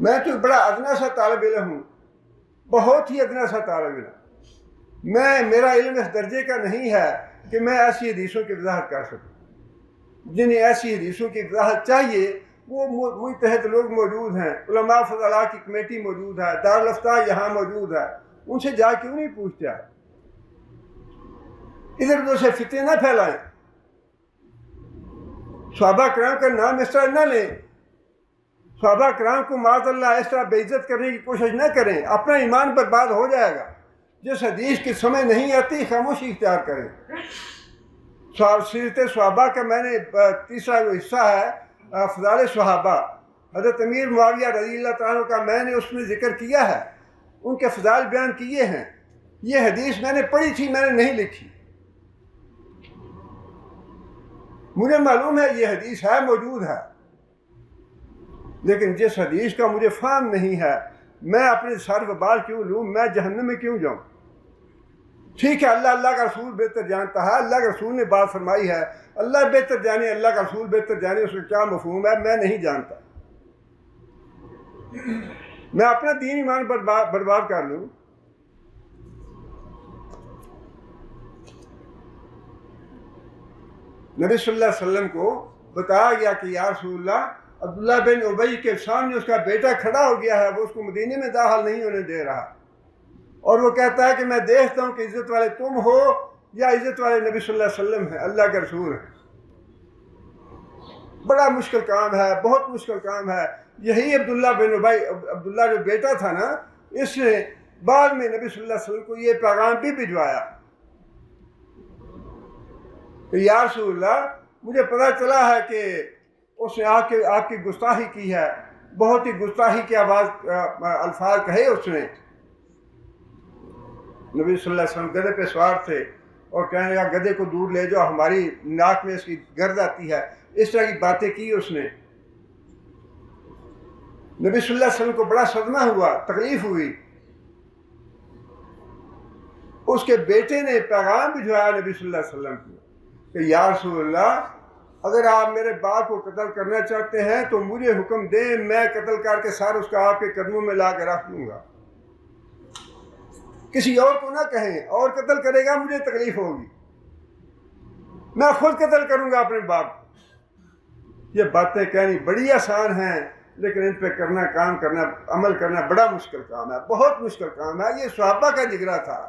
میں تو بڑا ادنا سا طالب علم ہوں، بہت ہی ادنا سا طالب علم۔ میرا علم اس درجے کا نہیں ہے کہ میں ایسی حدیثوں کی وضاحت کر سکوں۔ جنہیں ایسی حدیثوں کی وضاحت چاہیے وہ مجتہد لوگ موجود ہیں، علماء فضلاء کی کمیٹی موجود ہے، دارالافتاء یہاں موجود ہے، ان سے جا کیوں نہیں پوچھتے آپ؟ ادھر ادھر سے فتنے نہ پھیلائیں۔ صحابہ کرام کا نام اس طرح نہ لیں، صحابہ کرام کو معاذ اللہ اس طرح بے عزت کرنے کی کوشش نہ کریں، اپنا ایمان برباد ہو جائے گا۔ جس حدیث کی سمجھ نہیں آتی خاموشی اختیار کریں۔ سیرت صحابہ کا میں نے تیسرا جو حصہ ہے فضائل صحابہ، حضرت امیر معاویہ رضی اللہ تعالیٰ کا میں نے اس میں ذکر کیا ہے، ان کے فضائل بیان کیے ہیں۔ یہ حدیث میں نے پڑھی تھی، میں نے نہیں لکھی، مجھے معلوم ہے یہ حدیث ہے، موجود ہے، لیکن جس حدیث کا مجھے فہم نہیں ہے میں اپنے سر وبال کیوں لوں، میں جہنم میں کیوں جاؤں؟ ٹھیک ہے، اللہ کا رسول بہتر جانتا ہے، اللہ کے رسول نے بات فرمائی ہے، اللہ بہتر جانے، اللہ کا رسول بہتر جانے، اس کا کیا مفہوم ہے میں نہیں جانتا۔ میں اپنا دین ایمان برباد کر لوں؟ نبی صلی اللہ علیہ وسلم کو بتایا گیا کہ یا رسول اللہ، عبداللہ بن ابی کے سامنے اس کا بیٹا کھڑا ہو گیا ہے، وہ اس کو مدینے میں داخل نہیں ہونے دے رہا، اور وہ کہتا ہے کہ میں دیکھتا ہوں کہ عزت والے تم ہو یا عزت والے نبی صلی اللہ علیہ وسلم ہے، اللہ کے رسول ہیں۔ بڑا مشکل کام ہے، بہت مشکل کام ہے۔ یہی عبداللہ بن ابی، عبداللہ جو بیٹا تھا نا، اس نے بعد میں نبی صلی اللہ علیہ وسلم کو یہ پیغام بھی بھجوایا کہ یا رسول اللہ، مجھے پتہ چلا ہے کہ اس نے آپ کی گستاخی کی ہے، بہت ہی گستاخی کے الفاظ کہے اس نے۔ نبی صلی اللہ علیہ وسلم گدھے پہ سوار تھے اور کہنے لگا گدھے کو دور لے جاؤ، ہماری ناک میں اس کی گرد آتی ہے، اس طرح کی باتیں کی اس نے۔ نبی صلی اللہ علیہ وسلم کو بڑا صدمہ ہوا، تکلیف ہوئی۔ اس کے بیٹے نے پیغام بھجوایا نبی صلی اللہ علیہ وسلم کو کہ یا رسول اللہ، اگر آپ میرے باپ کو قتل کرنا چاہتے ہیں تو مجھے حکم دیں، میں قتل کر کے سر اس کا آپ کے قدموں میں لا کے رکھ دوں گا، کسی اور کو نہ کہیں، اور قتل کرے گا مجھے تکلیف ہوگی، میں خود قتل کروں گا اپنے باپ کو۔ یہ باتیں کہنی بڑی آسان ہیں، لیکن ان پہ کام کرنا، عمل کرنا بڑا مشکل کام ہے، بہت مشکل کام ہے۔ یہ صحابہ کا جگرا تھا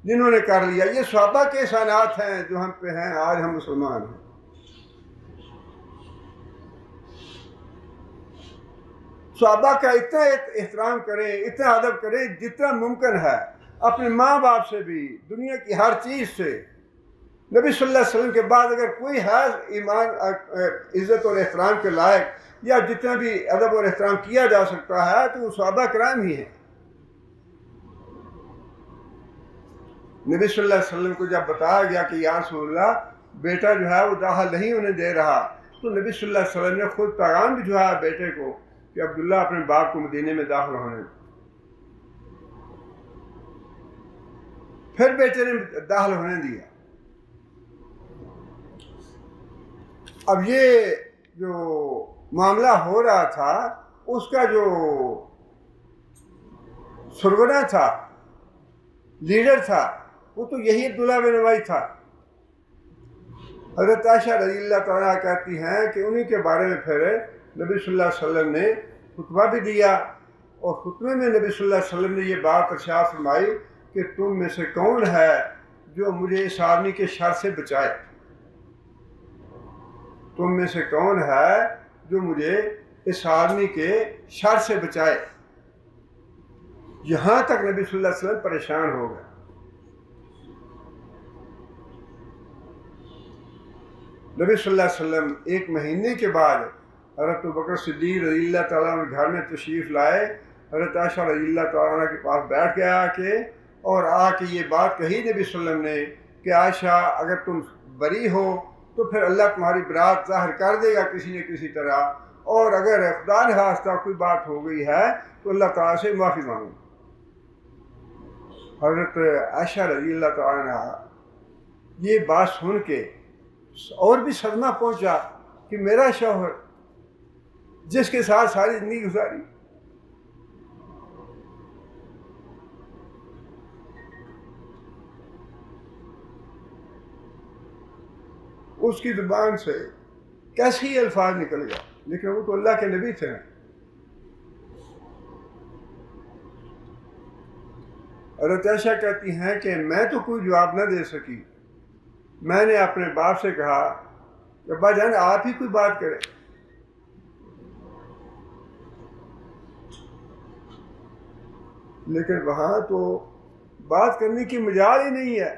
جنہوں نے کر لیا، یہ صحابہ کے احسانات ہیں جو ہم پہ ہیں، آج ہم مسلمان ہیں۔ صحابہ کا اتنا احترام کریں، اتنا ادب کریں جتنا ممکن ہے، اپنے ماں باپ سے بھی، دنیا کی ہر چیز سے۔ نبی صلی اللہ علیہ وسلم کے بعد اگر کوئی ہے ایمان، عزت اور احترام کے لائق، یا جتنا بھی ادب اور احترام کیا جا سکتا ہے، تو وہ صحابہ کرام ہی ہیں۔ نبی صلی اللہ علیہ وسلم کو جب بتایا گیا کہ یا رسول اللہ، بیٹا جو ہے وہ داخل نہیں ہونے دے رہا، تو نبی صلی اللہ علیہ وسلم نے خود پیغام بھجوایا بیٹے کو کہ عبداللہ اپنے باپ کو مدینے میں داخل ہونے دے۔ پھر بیٹے نے داخل ہونے دیا۔ اب یہ جو معاملہ ہو رہا تھا، اس کا جو سرغنہ تھا، لیڈر تھا، وہ تو یہی عبداللہ بن ابی تھا۔ حضرت عائشہ رضی اللہ تعالیٰ کہتی ہیں کہ انہی کے بارے میں پھر نبی صلی اللہ علیہ وسلم نے خطبہ بھی دیا، اور خطبے میں نبی صلی اللہ علیہ وسلم نے یہ بات ارشاد فرمائی کہ تم میں سے کون ہے جو مجھے اس آدمی کے شر سے بچائے؟ تم میں سے کون ہے جو مجھے اس آدمی کے شر سے بچائے؟ یہاں تک نبی صلی اللہ علیہ وسلم پریشان ہو گئے۔ نبی صلی اللہ علیہ وسلم ایک مہینے کے بعد حضرت ابوبکر صدیق رضی اللہ تعالیٰ عنہ گھر میں تشریف لائے، حضرت عائشہ رضی اللہ تعالیٰ عنہ کے پاس بیٹھ گیا اور آ کے یہ بات کہی نبی صلی اللہ علیہ وسلم نے کہ عائشہ، اگر تم بری ہو تو پھر اللہ تمہاری برات ظاہر کر دے گا کسی نہ کسی طرح، اور اگر خدا نخواستہ کوئی بات ہو گئی ہے تو اللہ تعالیٰ سے معافی مانگو۔ حضرت عائشہ رضی اللہ تعالیٰ عنہ یہ بات سن کے اور بھی صدمہ پہنچا کہ میرا شوہر جس کے ساتھ ساری زندگی گزاری، اس کی زبان سے کیسے الفاظ نکل گیا، لیکن وہ تو اللہ کے نبی تھے۔ حضرت عائشہ کہتی ہیں کہ میں تو کوئی جواب نہ دے سکی، میں نے اپنے باپ سے کہا کہ ابا جان آپ ہی کوئی بات کریں. لیکن وہاں تو بات کرنے کی مجال ہی نہیں ہے.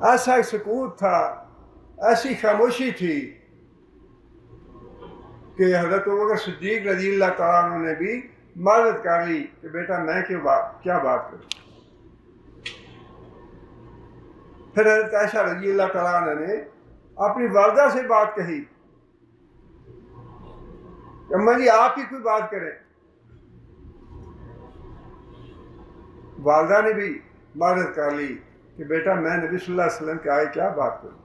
ایسا ایک سکوت تھا، ایسی خاموشی تھی کہ حضرت ابوبکر صدیق رضی اللہ تعالیٰ عنہ نے بھی معذرت کر لی کہ بیٹا میں کیا بات کروں. پھر حضرت عائشہ رضی اللہ تعالیٰ عنہ نے اپنی والدہ سے بات کہی کہ اماں جی آپ ہی کوئی بات کریں. والدہ نے بھی معذرت کر لی کہ بیٹا میں نبی صلی اللہ علیہ وسلم کے آگے کیا بات کروں.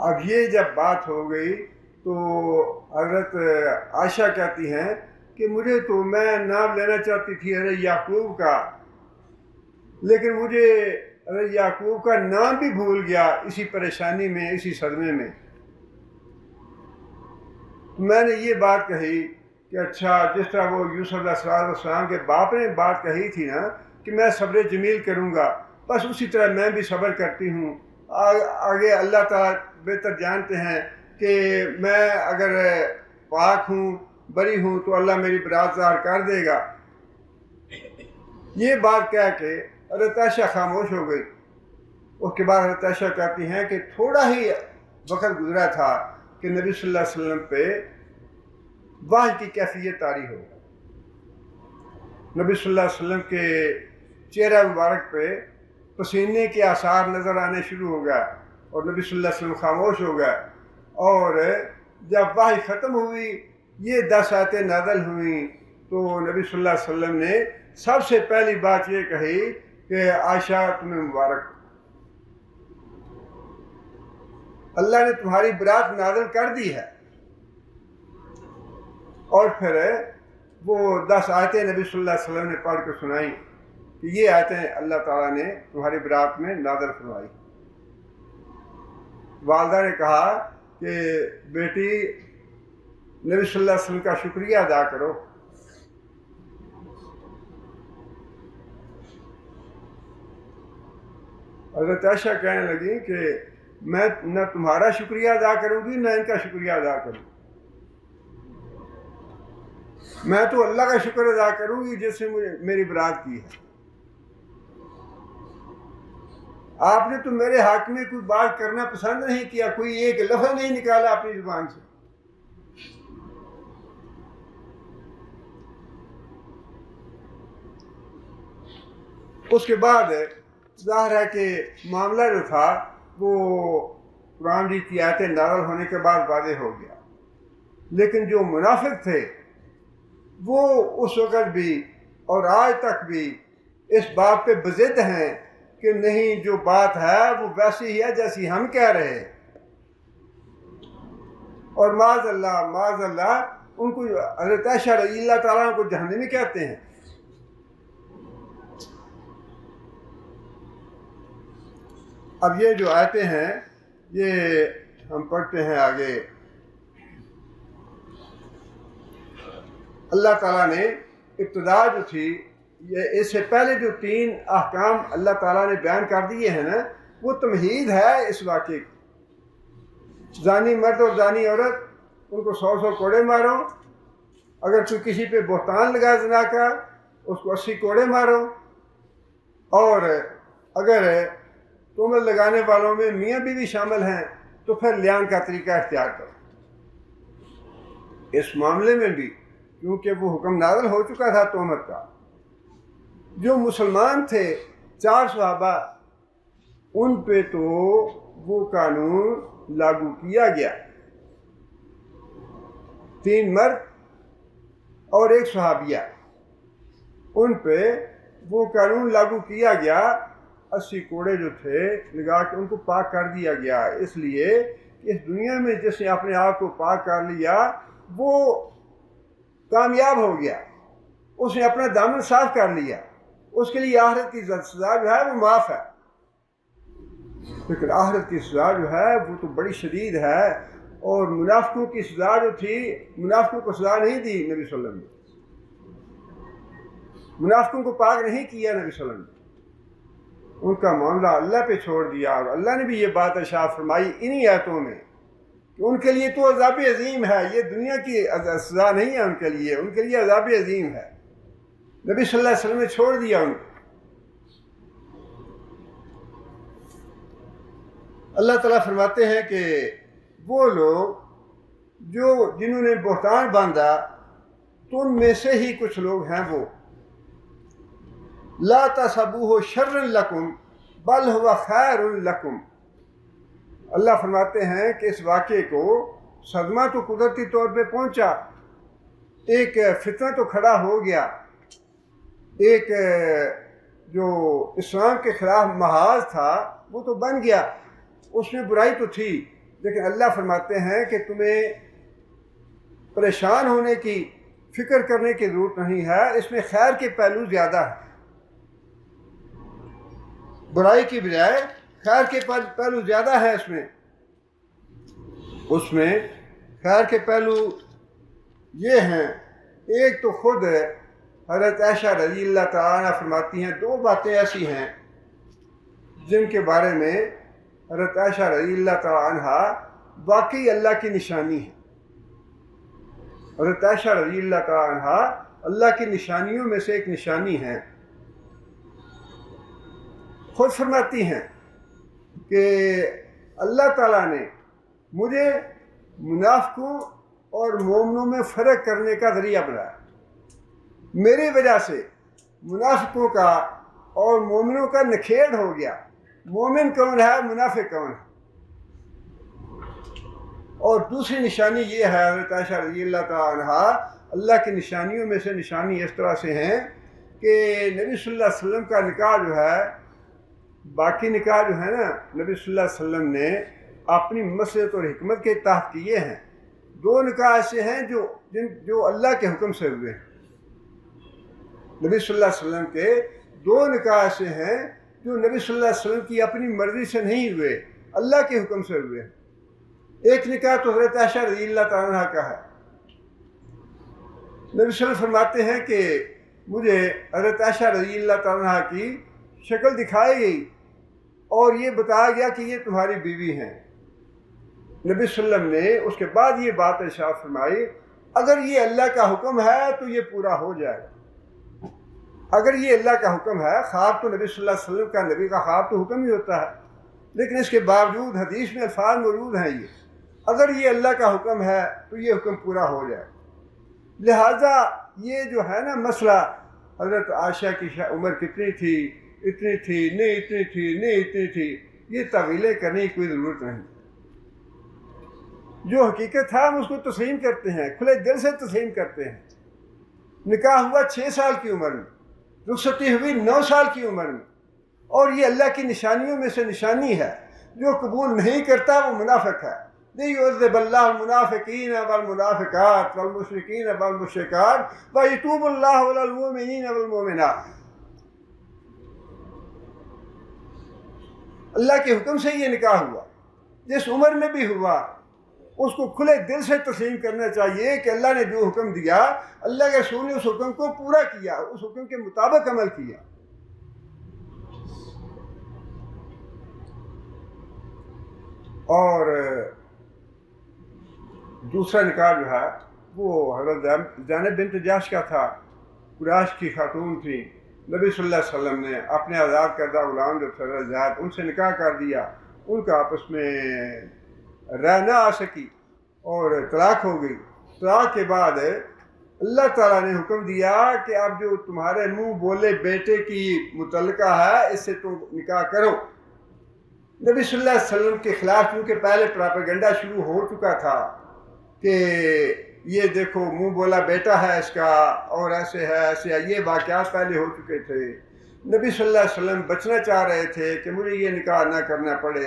اب یہ جب بات ہو گئی تو حضرت عائشہ کہتی ہیں کہ مجھے تو میں نام لینا چاہتی تھی حضرت یعقوب کا، لیکن مجھے حضرت یعقوب کا نام بھی بھول گیا اسی پریشانی میں، اسی صدمے میں. میں نے یہ بات کہی کہ اچھا جس طرح وہ یوسف علیہ السلام کے باپ نے بات کہی تھی نا کہ میں صبر جمیل کروں گا، بس اسی طرح میں بھی صبر کرتی ہوں. آگے اللہ تعالیٰ بہتر جانتے ہیں کہ میں اگر پاک ہوں، بری ہوں تو اللہ میری برات ظاہر کر دے گا. یہ بات کہہ کے حضرت عائشہ خاموش ہو گئی. اس کے بعد حضرت عائشہ کہتی ہیں کہ تھوڑا ہی وقت گزرا تھا کہ نبی صلی اللہ علیہ وسلم پہ وحی کی کیفیت طاری ہو. نبی صلی اللہ علیہ وسلم کے چہرہ مبارک پہ پسینے کے آثار نظر آنے شروع ہو گئے اور نبی صلی اللہ علیہ وسلم خاموش ہو گئے. اور جب وحی ختم ہوئی، یہ 10 آیتیں نازل ہوئیں، تو نبی صلی اللہ علیہ وسلم نے سب سے پہلی بات یہ کہی کہ عائشہ تمہیں مبارک، اللہ نے تمہاری برات نازل کر دی ہے. اور پھر وہ 10 آیتیں نبی صلی اللہ علیہ وسلم نے پڑھ کے سنائیں کہ یہ آیتیں اللہ تعالیٰ نے تمہاری برات میں نازل فرمائی. والدہ نے کہا کہ بیٹی نبی صلی اللہ علیہ وسلم کا شکریہ ادا کرو. حضرت عائشہ کہنے لگی کہ میں نہ تمہارا شکریہ ادا کروں گی نہ ان کا شکریہ ادا کروں گی. میں تو اللہ کا شکر ادا کروں گی جس نے مجھے میری برات کی ہے. آپ نے تو میرے حق میں کوئی بات کرنا پسند نہیں کیا، کوئی ایک لفظ نہیں نکالا اپنی زبان سے. اس کے بعد ظاہر ہے کہ معاملہ جو تھا وہ قرآن کی آیتیں نازل ہونے کے بعد واضح ہو گیا. لیکن جو منافق تھے وہ اس وقت بھی اور آج تک بھی اس بات پہ بضد ہیں کہ نہیں، جو بات ہے وہ ویسی ہی ہے جیسی ہم کہہ رہے ہیں. اور معاذ اللہ ان کو حضرت عائشہ رضی اللہ تعالیٰ کو جہنمی کہتے ہیں. اب یہ جو آیتیں ہیں یہ ہم پڑھتے ہیں آگے. اللہ تعالیٰ نے ابتدا جو تھی، یہ اس سے پہلے جو 3 احکام اللہ تعالیٰ نے بیان کر دیے ہیں نا، وہ تمہید ہے اس واقعے کی. زانی مرد اور زانی عورت ان کو 100 کوڑے مارو. اگر کوئی کسی پہ بہتان لگا زنا کا اس کو 80 کوڑے مارو. اور اگر تہمت لگانے والوں میں میاں بیوی شامل ہیں تو پھر لیان کا طریقہ اختیار کرو. اس معاملے میں بھی کیونکہ وہ حکم نازل ہو چکا تھا تہمت کا، جو مسلمان تھے 4 صحابہ ان پہ تو وہ قانون لاگو کیا گیا. 3 مرد اور 1 صحابیہ، ان پہ وہ قانون لاگو کیا گیا. 80 کوڑے جو تھے لگا کے ان کو پاک کر دیا گیا. اس لیے کہ اس دنیا میں جس نے اپنے آپ کو پاک کر لیا وہ کامیاب ہو گیا، اس نے اپنا دامن صاف کر لیا. اس کے لیے آخرت کی سزا جو ہے وہ معاف ہے. لیکن آخرت کی سزا جو ہے وہ تو بڑی شدید ہے. اور منافقوں کی سزا جو تھی، منافقوں کو سزا نہیں دی نبی صلی اللہ علیہ وسلم نے. منافقوں کو پاک نہیں کیا نبی صلی اللہ علیہ وسلم نے، ان کا معاملہ اللہ پہ چھوڑ دیا، اور اللہ نے بھی یہ بات ارشاد فرمائی انہی آیتوں میں کہ ان کے لیے تو عذاب عظیم ہے، یہ دنیا کی سزا نہیں ہے، ان کے لیے عذاب عظیم ہے۔ نبی صلی اللہ علیہ وسلم نے چھوڑ دیا ان کو۔ اللہ تعالیٰ فرماتے ہیں کہ وہ لوگ جنہوں نے بہتان باندھا، تو ان میں سے ہی کچھ لوگ ہیں وہ لا تحسبوہ شرا لکم بل ہوا خیر لکم۔ اللہ فرماتے ہیں کہ اس واقعے کو صدمہ تو قدرتی طور پہ پہنچا، ایک فتنہ تو کھڑا ہو گیا، ایک جو اسلام کے خلاف محاذ تھا وہ تو بن گیا، اس میں برائی تو تھی، لیکن اللہ فرماتے ہیں کہ تمہیں پریشان ہونے کی، فکر کرنے کی ضرورت نہیں ہے، اس میں خیر کے پہلو زیادہ ہیں، برائی کی بجائے خیر کے پہلو زیادہ ہے، اس میں خیر کے پہلو یہ ہیں۔ ایک تو خود حضرت عائشہ رضی اللہ تعالیٰ عنہ فرماتی ہیں، دو باتیں ایسی ہیں جن کے بارے میں حضرت عائشہ رضی اللہ تعالیٰ عنہ واقعی اللہ کی نشانی ہے۔ حضرت عائشہ رضی اللہ تعالیٰ عنہ اللہ کی نشانیوں میں سے ایک نشانی ہیں۔ خود فرماتی ہیں کہ اللہ تعالیٰ نے مجھے منافقوں اور مومنوں میں فرق کرنے کا ذریعہ بنایا، میری وجہ سے منافقوں کا اور مومنوں کا نکھیڑ ہو گیا، مومن کون ہے، منافق کون ہے۔ اور دوسری نشانی یہ ہے، حضرت عائشہ رضی اللہ تعالیٰ عنہ اللہ کی نشانیوں میں سے نشانی اس طرح سے ہیں کہ نبی صلی اللہ علیہ وسلم کا نکاح جو ہے، باقی نکاح جو ہے نا، نبی صلی اللہ علیہ وسلم نے اپنی مصلحت اور حکمت کے تحت کیے ہیں۔ دو نکاح ایسے ہیں جو اللہ کے حکم سے ہوئے ہیں۔ نبی صلی اللہ علیہ وسلم کے دو نکاح ایسے ہیں جو نبی صلی اللہ علیہ وسلم کی اپنی مرضی سے نہیں ہوئے، اللہ کے حکم سے ہوئے ہیں۔ ایک نکاح تو حضرت عائشہ رضی اللہ تعالیٰ عنہ کا ہے۔ نبی صلی اللہ علیہ وسلم فرماتے ہیں کہ مجھے حضرت عائشہ رضی اللہ تعالیٰ عنہ کی شکل دکھائی گئی اور یہ بتایا گیا کہ یہ تمہاری بیوی ہیں۔ نبی صلی اللہ علیہ وسلم نے اس کے بعد یہ بات ارشاد فرمائی، اگر یہ اللہ کا حکم ہے تو یہ پورا ہو جائے گا۔ اگر یہ اللہ کا حکم ہے، خواب تو نبی صلی اللہ علیہ وسلم کا، نبی کا خواب تو حکم ہی ہوتا ہے، لیکن اس کے باوجود حدیث میں الفاظ موجود ہیں، یہ اگر یہ اللہ کا حکم ہے تو یہ حکم پورا ہو جائے۔ لہٰذا یہ جو ہے نا مسئلہ، حضرت عائشہ کی عمر کتنی تھی، اتنی تھی، نہیں اتنی تھی، نہیں اتنی تھی، یہ تعویلیں کرنے کی کوئی ضرورت نہیں۔ جو حقیقت ہے ہم اس کو تسلیم کرتے ہیں، کھلے دل سے تسلیم کرتے ہیں۔ نکاح ہوا 6 سال کی عمر میں، رخصتی ہوئی 9 سال کی عمر میں، اور یہ اللہ کی نشانیوں میں سے نشانی ہے۔ جو قبول نہیں کرتا وہ منافق ہے۔ لِيُعَذِّبَ اللَّهُ الْمُنَافِقِينَ وَالْمُنَافِقَاتِ وَالْمُشْرِكِينَ وَالْمُشْرِكَاتِ وَيَتُوبُ اللَّهُ عَلَى الْمُؤْمِنِينَ وَالْمُؤْمِنَاتِ۔ اللہ کے حکم سے یہ نکاح ہوا، جس عمر میں بھی ہوا، اس کو کھلے دل سے تسلیم کرنا چاہیے کہ اللہ نے جو حکم دیا، اللہ کے رسول نے اس حکم کو پورا کیا، اس حکم کے مطابق عمل کیا۔ اور دوسرا نکاح جو ہے وہ حضرت زینب بنت جحش کا تھا، قریش کی خاتون تھی۔ نبی صلی اللہ علیہ وسلم نے اپنے آزاد کردہ غلام جو تھے زید، ان سے نکاح کر دیا، ان کا آپس میں رہ نہ آ سکی اور طلاق ہو گئی۔ طلاق کے بعد اللہ تعالیٰ نے حکم دیا کہ اب جو تمہارے منہ بولے بیٹے کی متعلقہ ہے، اس سے تم نکاح کرو۔ نبی صلی اللہ علیہ وسلم کے خلاف کیونکہ پہلے پراپیگنڈا شروع ہو چکا تھا کہ یہ دیکھو منہ بولا بیٹا ہے اس کا، اور ایسے ہے ایسے ہے، یہ واقعات پہلے ہو چکے تھے۔ نبی صلی اللہ علیہ وسلم بچنا چاہ رہے تھے کہ مجھے یہ نکاح نہ کرنا پڑے،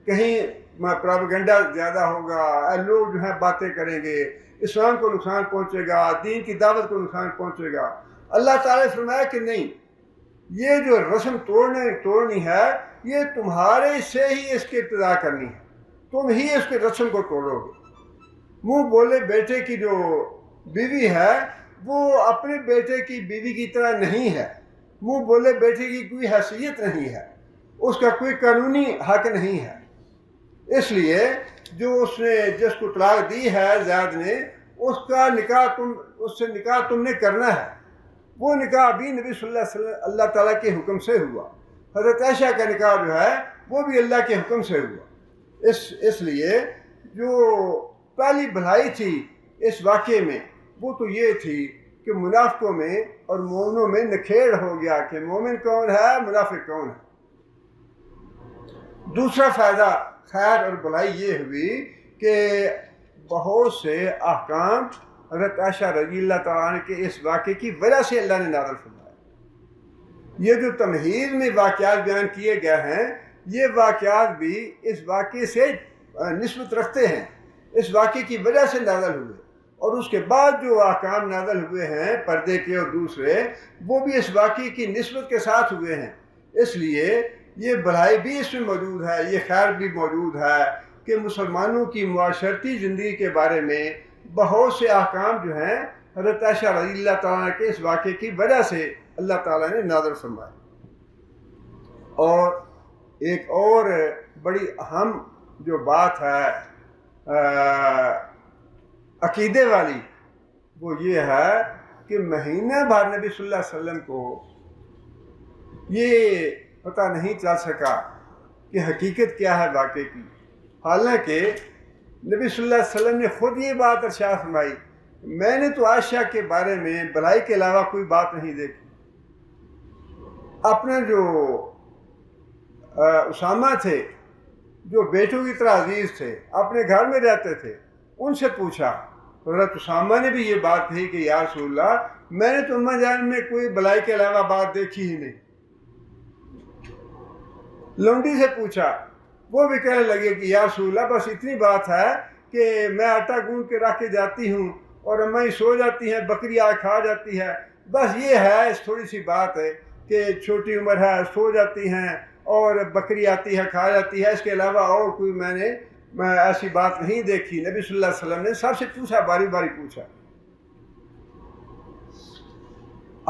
کہیں پراپیگنڈا زیادہ ہوگا، لوگ جو ہیں باتیں کریں گے، اسلام کو نقصان پہنچے گا، دین کی دعوت کو نقصان پہنچے گا۔ اللہ تعالیٰ نے فرمایا کہ نہیں، یہ جو رسم توڑنی ہے، یہ تمہارے سے ہی اس کی ابتدا کرنی ہے، تم ہی اس کے رسم کو توڑو گے۔ منہ بولے بیٹے کی جو بیوی ہے، وہ اپنے بیٹے کی بیوی کی طرح نہیں ہے، منہ بولے بیٹے کی کوئی حیثیت نہیں ہے، اس کا کوئی قانونی حق نہیں ہے۔ اس لیے جو اس نے جس کو طلاق دی ہے زید نے، اس کا نکاح اس سے نکاح تم نے کرنا ہے۔ وہ نکاح بھی نبی صلی اللہ علیہ وسلم اللہ تعالیٰ کے حکم سے ہوا۔ حضرت عائشہ کا نکاح جو ہے وہ بھی اللہ کے حکم سے ہوا۔ اس لیے جو پہلی بھلائی تھی اس واقعے میں وہ تو یہ تھی کہ منافقوں میں اور مومنوں میں نکھیڑ ہو گیا کہ مومن کون ہے، منافق کون ہے۔ دوسرا فائدہ خیر اور بھلائی یہ ہوئی کہ بہت سے احکام حضرت عائشہ رضی اللہ تعالیٰ عنہ کے اس واقعے کی وجہ سے اللہ نے نازل فرمایا۔ یہ جو تمہید میں واقعات بیان کیے گئے ہیں، یہ واقعات بھی اس واقعے سے نسبت رکھتے ہیں، اس واقعے کی وجہ سے نازل ہوئے، اور اس کے بعد جو احکام نازل ہوئے ہیں پردے کے اور دوسرے، وہ بھی اس واقعے کی نسبت کے ساتھ ہوئے ہیں۔ اس لیے یہ بھلائی بھی اس میں موجود ہے، یہ خیر بھی موجود ہے کہ مسلمانوں کی معاشرتی زندگی کے بارے میں بہت سے احکام جو ہیں حضرت عائشہ رضی اللہ تعالیٰ کے اس واقعے کی وجہ سے اللہ تعالیٰ نے نازل فرمایا۔ اور ایک اور بڑی اہم جو بات ہے عقیدے والی، وہ یہ ہے کہ مہینہ بھر نبی صلی اللہ علیہ وسلم کو یہ پتہ نہیں چل سکا کہ حقیقت کیا ہے واقعے کی، حالانکہ نبی صلی اللہ علیہ وسلم نے خود یہ بات ارشاد فرمائی، میں نے تو عائشہ کے بارے میں بھلائی کے علاوہ کوئی بات نہیں دیکھی۔ اپنا جو اسامہ تھے، جو بیٹوں کی طرح عزیز تھے، اپنے گھر میں رہتے تھے، ان سے پوچھا، حضرت اسامہ نے بھی یہ بات کہی کہ یا رسول اللہ میں نے تو اماں جان میں کوئی بھلائی کے علاوہ بات دیکھی ہی نہیں۔ لونڈی سے پوچھا، وہ بھی کہنے لگے کہ یا رسول اللہ بس اتنی بات ہے کہ میں آٹا گوندھ کے رکھ کے جاتی ہوں اور اماں ہی سو جاتی ہیں، بکری آ کھا جاتی ہے، بس یہ ہے، اس تھوڑی سی بات ہے کہ چھوٹی عمر ہے، سو جاتی ہیں اور بکری آتی ہے کھا جاتی ہے، اس کے علاوہ اور کوئی میں نے ایسی بات نہیں دیکھی۔ نبی صلی اللہ علیہ وسلم نے سب سے پوچھا، باری باری پوچھا۔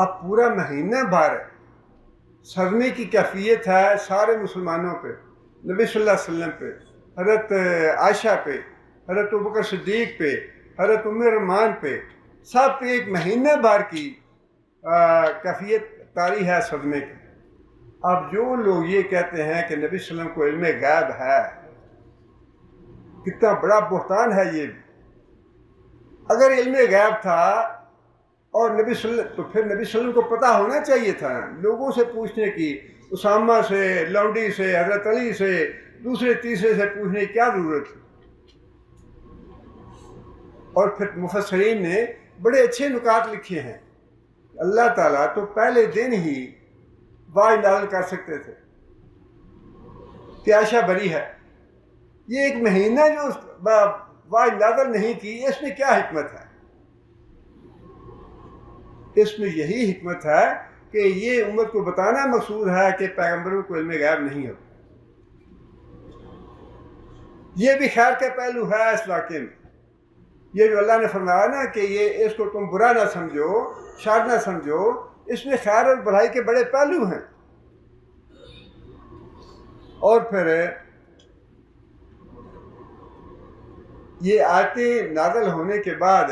اب پورا مہینہ بھر صدمے کی کیفیت ہے سارے مسلمانوں پہ، نبی صلی اللہ علیہ وسلم پہ، حضرت عائشہ پہ، حضرت ابوبکر صدیق پہ، حضرت ام ایمان پہ، سب پہ ایک مہینہ بھر کی کیفیت طاری ہے صدمے کی۔ اب جو لوگ یہ کہتے ہیں کہ نبی صلی اللہ علیہ وسلم کو علم غیب ہے، کتنا بڑا بہتان ہے یہ بھی۔ اگر علم غیب تھا اور تو پھر نبی صلی اللہ علیہ وسلم کو پتہ ہونا چاہیے تھا، لوگوں سے پوچھنے کی، اسامہ سے، لونڈی سے، حضرت علی سے، دوسرے تیسرے سے پوچھنے کی کیا ضرورت تھی؟ اور پھر مفسرین نے بڑے اچھے نکات لکھے ہیں۔ اللہ تعالیٰ تو پہلے دن ہی وحی نازل کر سکتے تھے کہ عائشہ بری ہے۔ یہ ایک مہینہ جو وحی نازل نہیں کی، اس میں کیا حکمت ہے؟ اس میں یہی حکمت ہے کہ یہ امت کو بتانا مقصود ہے کہ پیغمبروں کو علم غیب نہیں ہوتا۔ یہ بھی خیر کا پہلو ہے اس واقعے میں، یہ جو اللہ نے فرمایا نا کہ یہ اس کو تم برا نہ سمجھو، شر نہ سمجھو، اس میں خیر اور بھلائی کے بڑے پہلو ہیں۔ اور پھر یہ آیتیں نازل ہونے کے بعد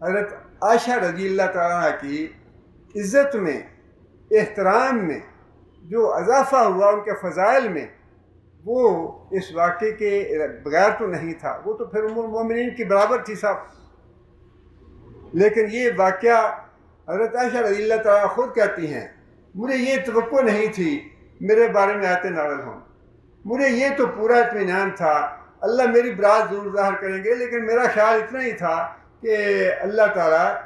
حضرت عائشہ رضی اللہ تعالیٰ کی عزت میں، احترام میں جو اضافہ ہوا ان کے فضائل میں، وہ اس واقعے کے بغیر تو نہیں تھا، وہ تو پھر ام المومنین کی برابر تھی صاحب۔ لیکن یہ واقعہ حضرت عائشہ رضی اللہ تعالیٰ خود کہتی ہیں، مجھے یہ توقع نہیں تھی میرے بارے میں آیتیں نازل ہوں، مجھے یہ تو پورا اطمینان تھا اللہ میری برات ضرور ظاہر کریں گے، لیکن میرا خیال اتنا ہی تھا کہ اللہ تعالیٰ نبی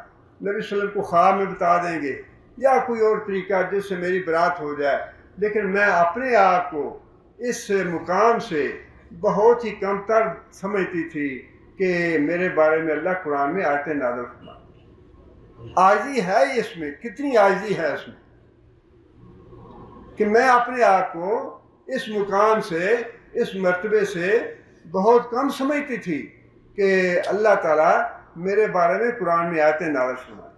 صلی اللہ علیہ وسلم کو خواب میں بتا دیں گے یا کوئی اور طریقہ جس سے میری برات ہو جائے، لیکن میں اپنے آپ کو اس مقام سے بہت ہی کم تر سمجھتی تھی کہ میرے بارے میں اللہ قرآن میں آیتیں نازل فرما۔ عاجزی ہے اس میں، کتنی عاجزی ہے اس میں کہ میں اپنے آپ کو اس مقام سے، اس مرتبے سے بہت کم سمجھتی تھی کہ اللہ تعالیٰ میرے بارے میں قرآن میں آیتیں نازل فرمائے۔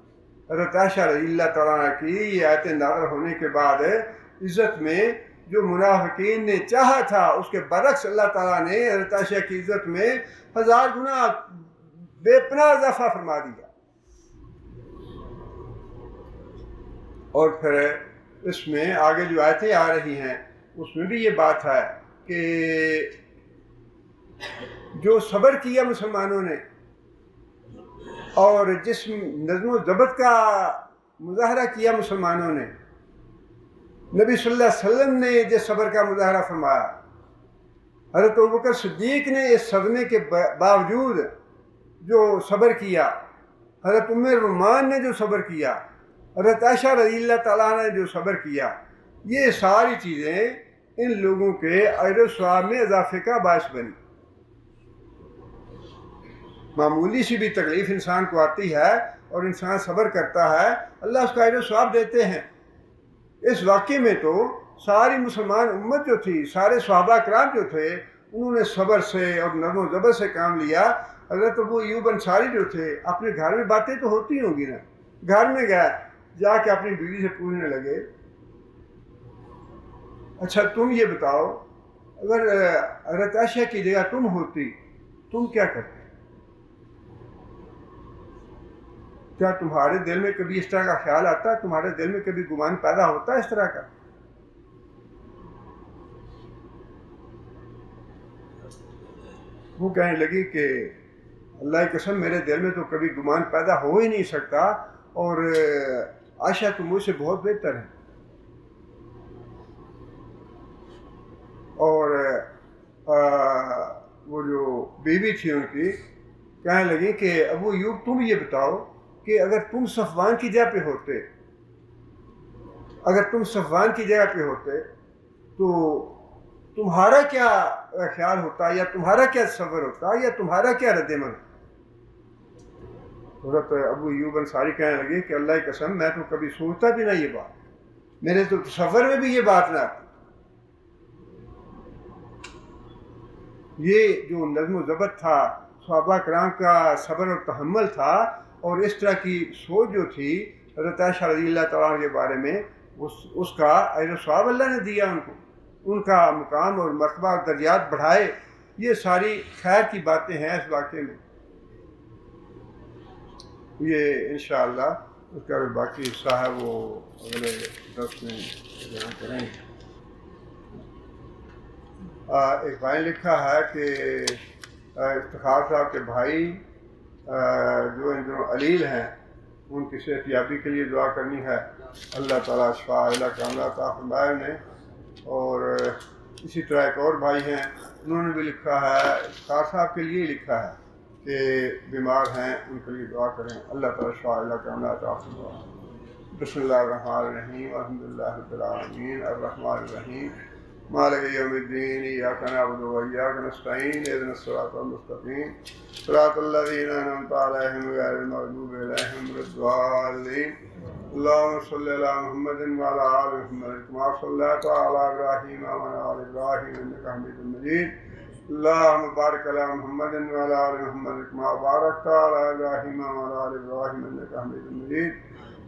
حضرت عائشہ رضی اللہ تعالیٰ عنہ کی یہ آیتیں نازل ہونے کے بعد عزت میں جو منافقین نے چاہا تھا اس کے برعکس اللہ تعالیٰ نے حضرت عائشہ کی عزت میں 1000 گنا بے پناہ اضافہ فرما دیا. اور پھر اس میں آگے جو آیتیں آ رہی ہیں اس میں بھی یہ بات ہے کہ جو صبر کیا مسلمانوں نے اور جس نظم و ضبط کا مظاہرہ کیا مسلمانوں نے، نبی صلی اللہ علیہ وسلم نے جس صبر کا مظاہرہ فرمایا، حضرت ابوبکر صدیق نے اس صدمے کے باوجود جو صبر کیا، حضرت ام رومان نے جو صبر کیا، حضرت عائشہ رضی اللہ تعالیٰ نے جو صبر کیا، یہ ساری چیزیں ان لوگوں کے اجر و ثواب میں اضافے کا باعث بنی. معمولی سی بھی تکلیف انسان کو آتی ہے اور انسان صبر کرتا ہے، اللہ اس کا اجر و ثواب دیتے ہیں. اس واقعے میں تو ساری مسلمان امت جو تھی، سارے صحابہ کرام جو تھے، انہوں نے صبر سے اور نرم و ضبط سے کام لیا. حضرت ابو ایوب انصاری جو تھے، اپنے گھر میں باتیں تو ہوتی ہوں گی نا، گھر میں گئے، جا کے اپنی بیوی سے پوچھنے لگے، اچھا تم یہ بتاؤ اگر حضرت عائشہ کی جگہ تم ہوتی تم کیا کرتے؟ کیا تمہارے دل میں کبھی اس طرح کا خیال آتا ہے؟ تمہارے دل میں کبھی گمان پیدا ہوتا ہے اس طرح کا؟ وہ کہنے لگی کہ اللہ کی قسم میرے دل میں تو کبھی گمان پیدا ہو ہی نہیں سکتا، اور عائشہ تو مجھ سے بہت بہتر ہے. اور وہ جو بیوی تھی ان کی کہنے لگی کہ ابو ایوب تم یہ بتاؤ کہ اگر تم صفوان کی جگہ پہ ہوتے تو تمہارا کیا خیال ہوتا، یا تمہارا کیا تصور ہوتا، یا تمہارا کیا رد عمل؟ حضرت ابو ایوب انصاری کہنے لگے کہ اللہ کی قسم میں تو کبھی سوچتا بھی نہ یہ بات، میرے تو تصور میں بھی یہ بات نہ آتی. یہ جو نظم و ضبط تھا، صحابہ کرام کا صبر اور تحمل تھا، اور اس طرح کی سوچ جو تھی حضرت عائشہ رضی اللہ تعالیٰ عنہ کے بارے میں، اس کا اجر و ثواب اللہ نے دیا ان کو، ان کا مقام اور مرتبہ اور درجات بڑھائے. یہ ساری خیر کی باتیں ہیں اس واقعے میں. یہ انشاءاللہ اس کا باقی حصہ ہے وہ اگلے درس میں بیان کریں گے. ایک بھائی نے لکھا ہے کہ افتخار صاحب کے بھائی جو ان دنوں علیل ہیں، ان کی صحت یابی کے لیے دعا کرنی ہے. اللہ تعالیٰ شفا علا کاملہ عطا فرمائے انہیں. اور اسی طرح ایک اور بھائی ہیں، انہوں نے بھی لکھا ہے، افتخار صاحب کے لیے لکھا ہے کہ بیمار ہیں ان کے لیے دعا کریں. اللہ تعالیٰ شفا علا کاملہ عطا فرمائے. بسم اللہ الرحمن الرحیم، الحمدللہ رب العالمین، الرحمن الرحیم، مالک یوم الدین، ایاک نعبد و ایاک نستعین، اہدنا الصراط المستقیم، صراط الذین انعمت علیہم غیر المغضوب علیہم ولا الضالین. اللهم صل علی محمد وعلی آل محمد کما صلیت علی ابراہیم وعلی آل ابراہیم انک حمید مجید. اللهم بارک علی محمد وعلی آل محمد کما بارکت علی ابراہیم وعلی آل ابراہیم انک حمید مجید.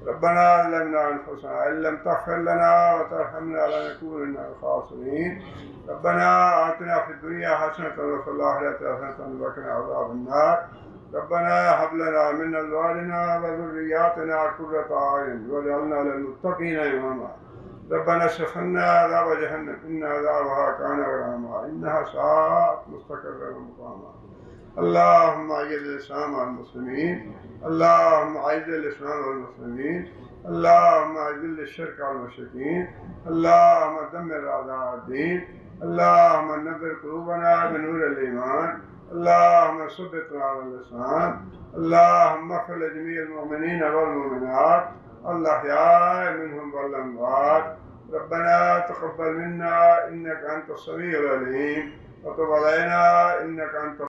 ربنا ظلمنا انفسنا ان لم تغفر لنا وترحمنا لنكونن من الخاسرين. ربنا آتنا في الدنيا حسنة وفي الآخرة حسنة وقنا عذاب النار. ربنا هب لنا من أزواجنا وذرياتنا قرة أعين واجعلنا للمتقين إماما. ربنا اصرف عنا عذاب جهنم إن عذابها كان غراما إنها ساءت مستقرا ومقاما. اللهم أعز الإسلام والمسلمين، اللهم أعز الإسلام والمسلمين، اللهم أذل الشرك والمشركين، اللهم دمر أعداء الدين، اللهم نبر قلوبنا بنور الإيمان، اللهم ثبتنا على الإسلام، اللهم اغفر لجميع المؤمنين والمؤمنات الأحياء منهم والأموات. ربنا تقبل منا إنك أنت السميع العليم وتب علينا إنك أنت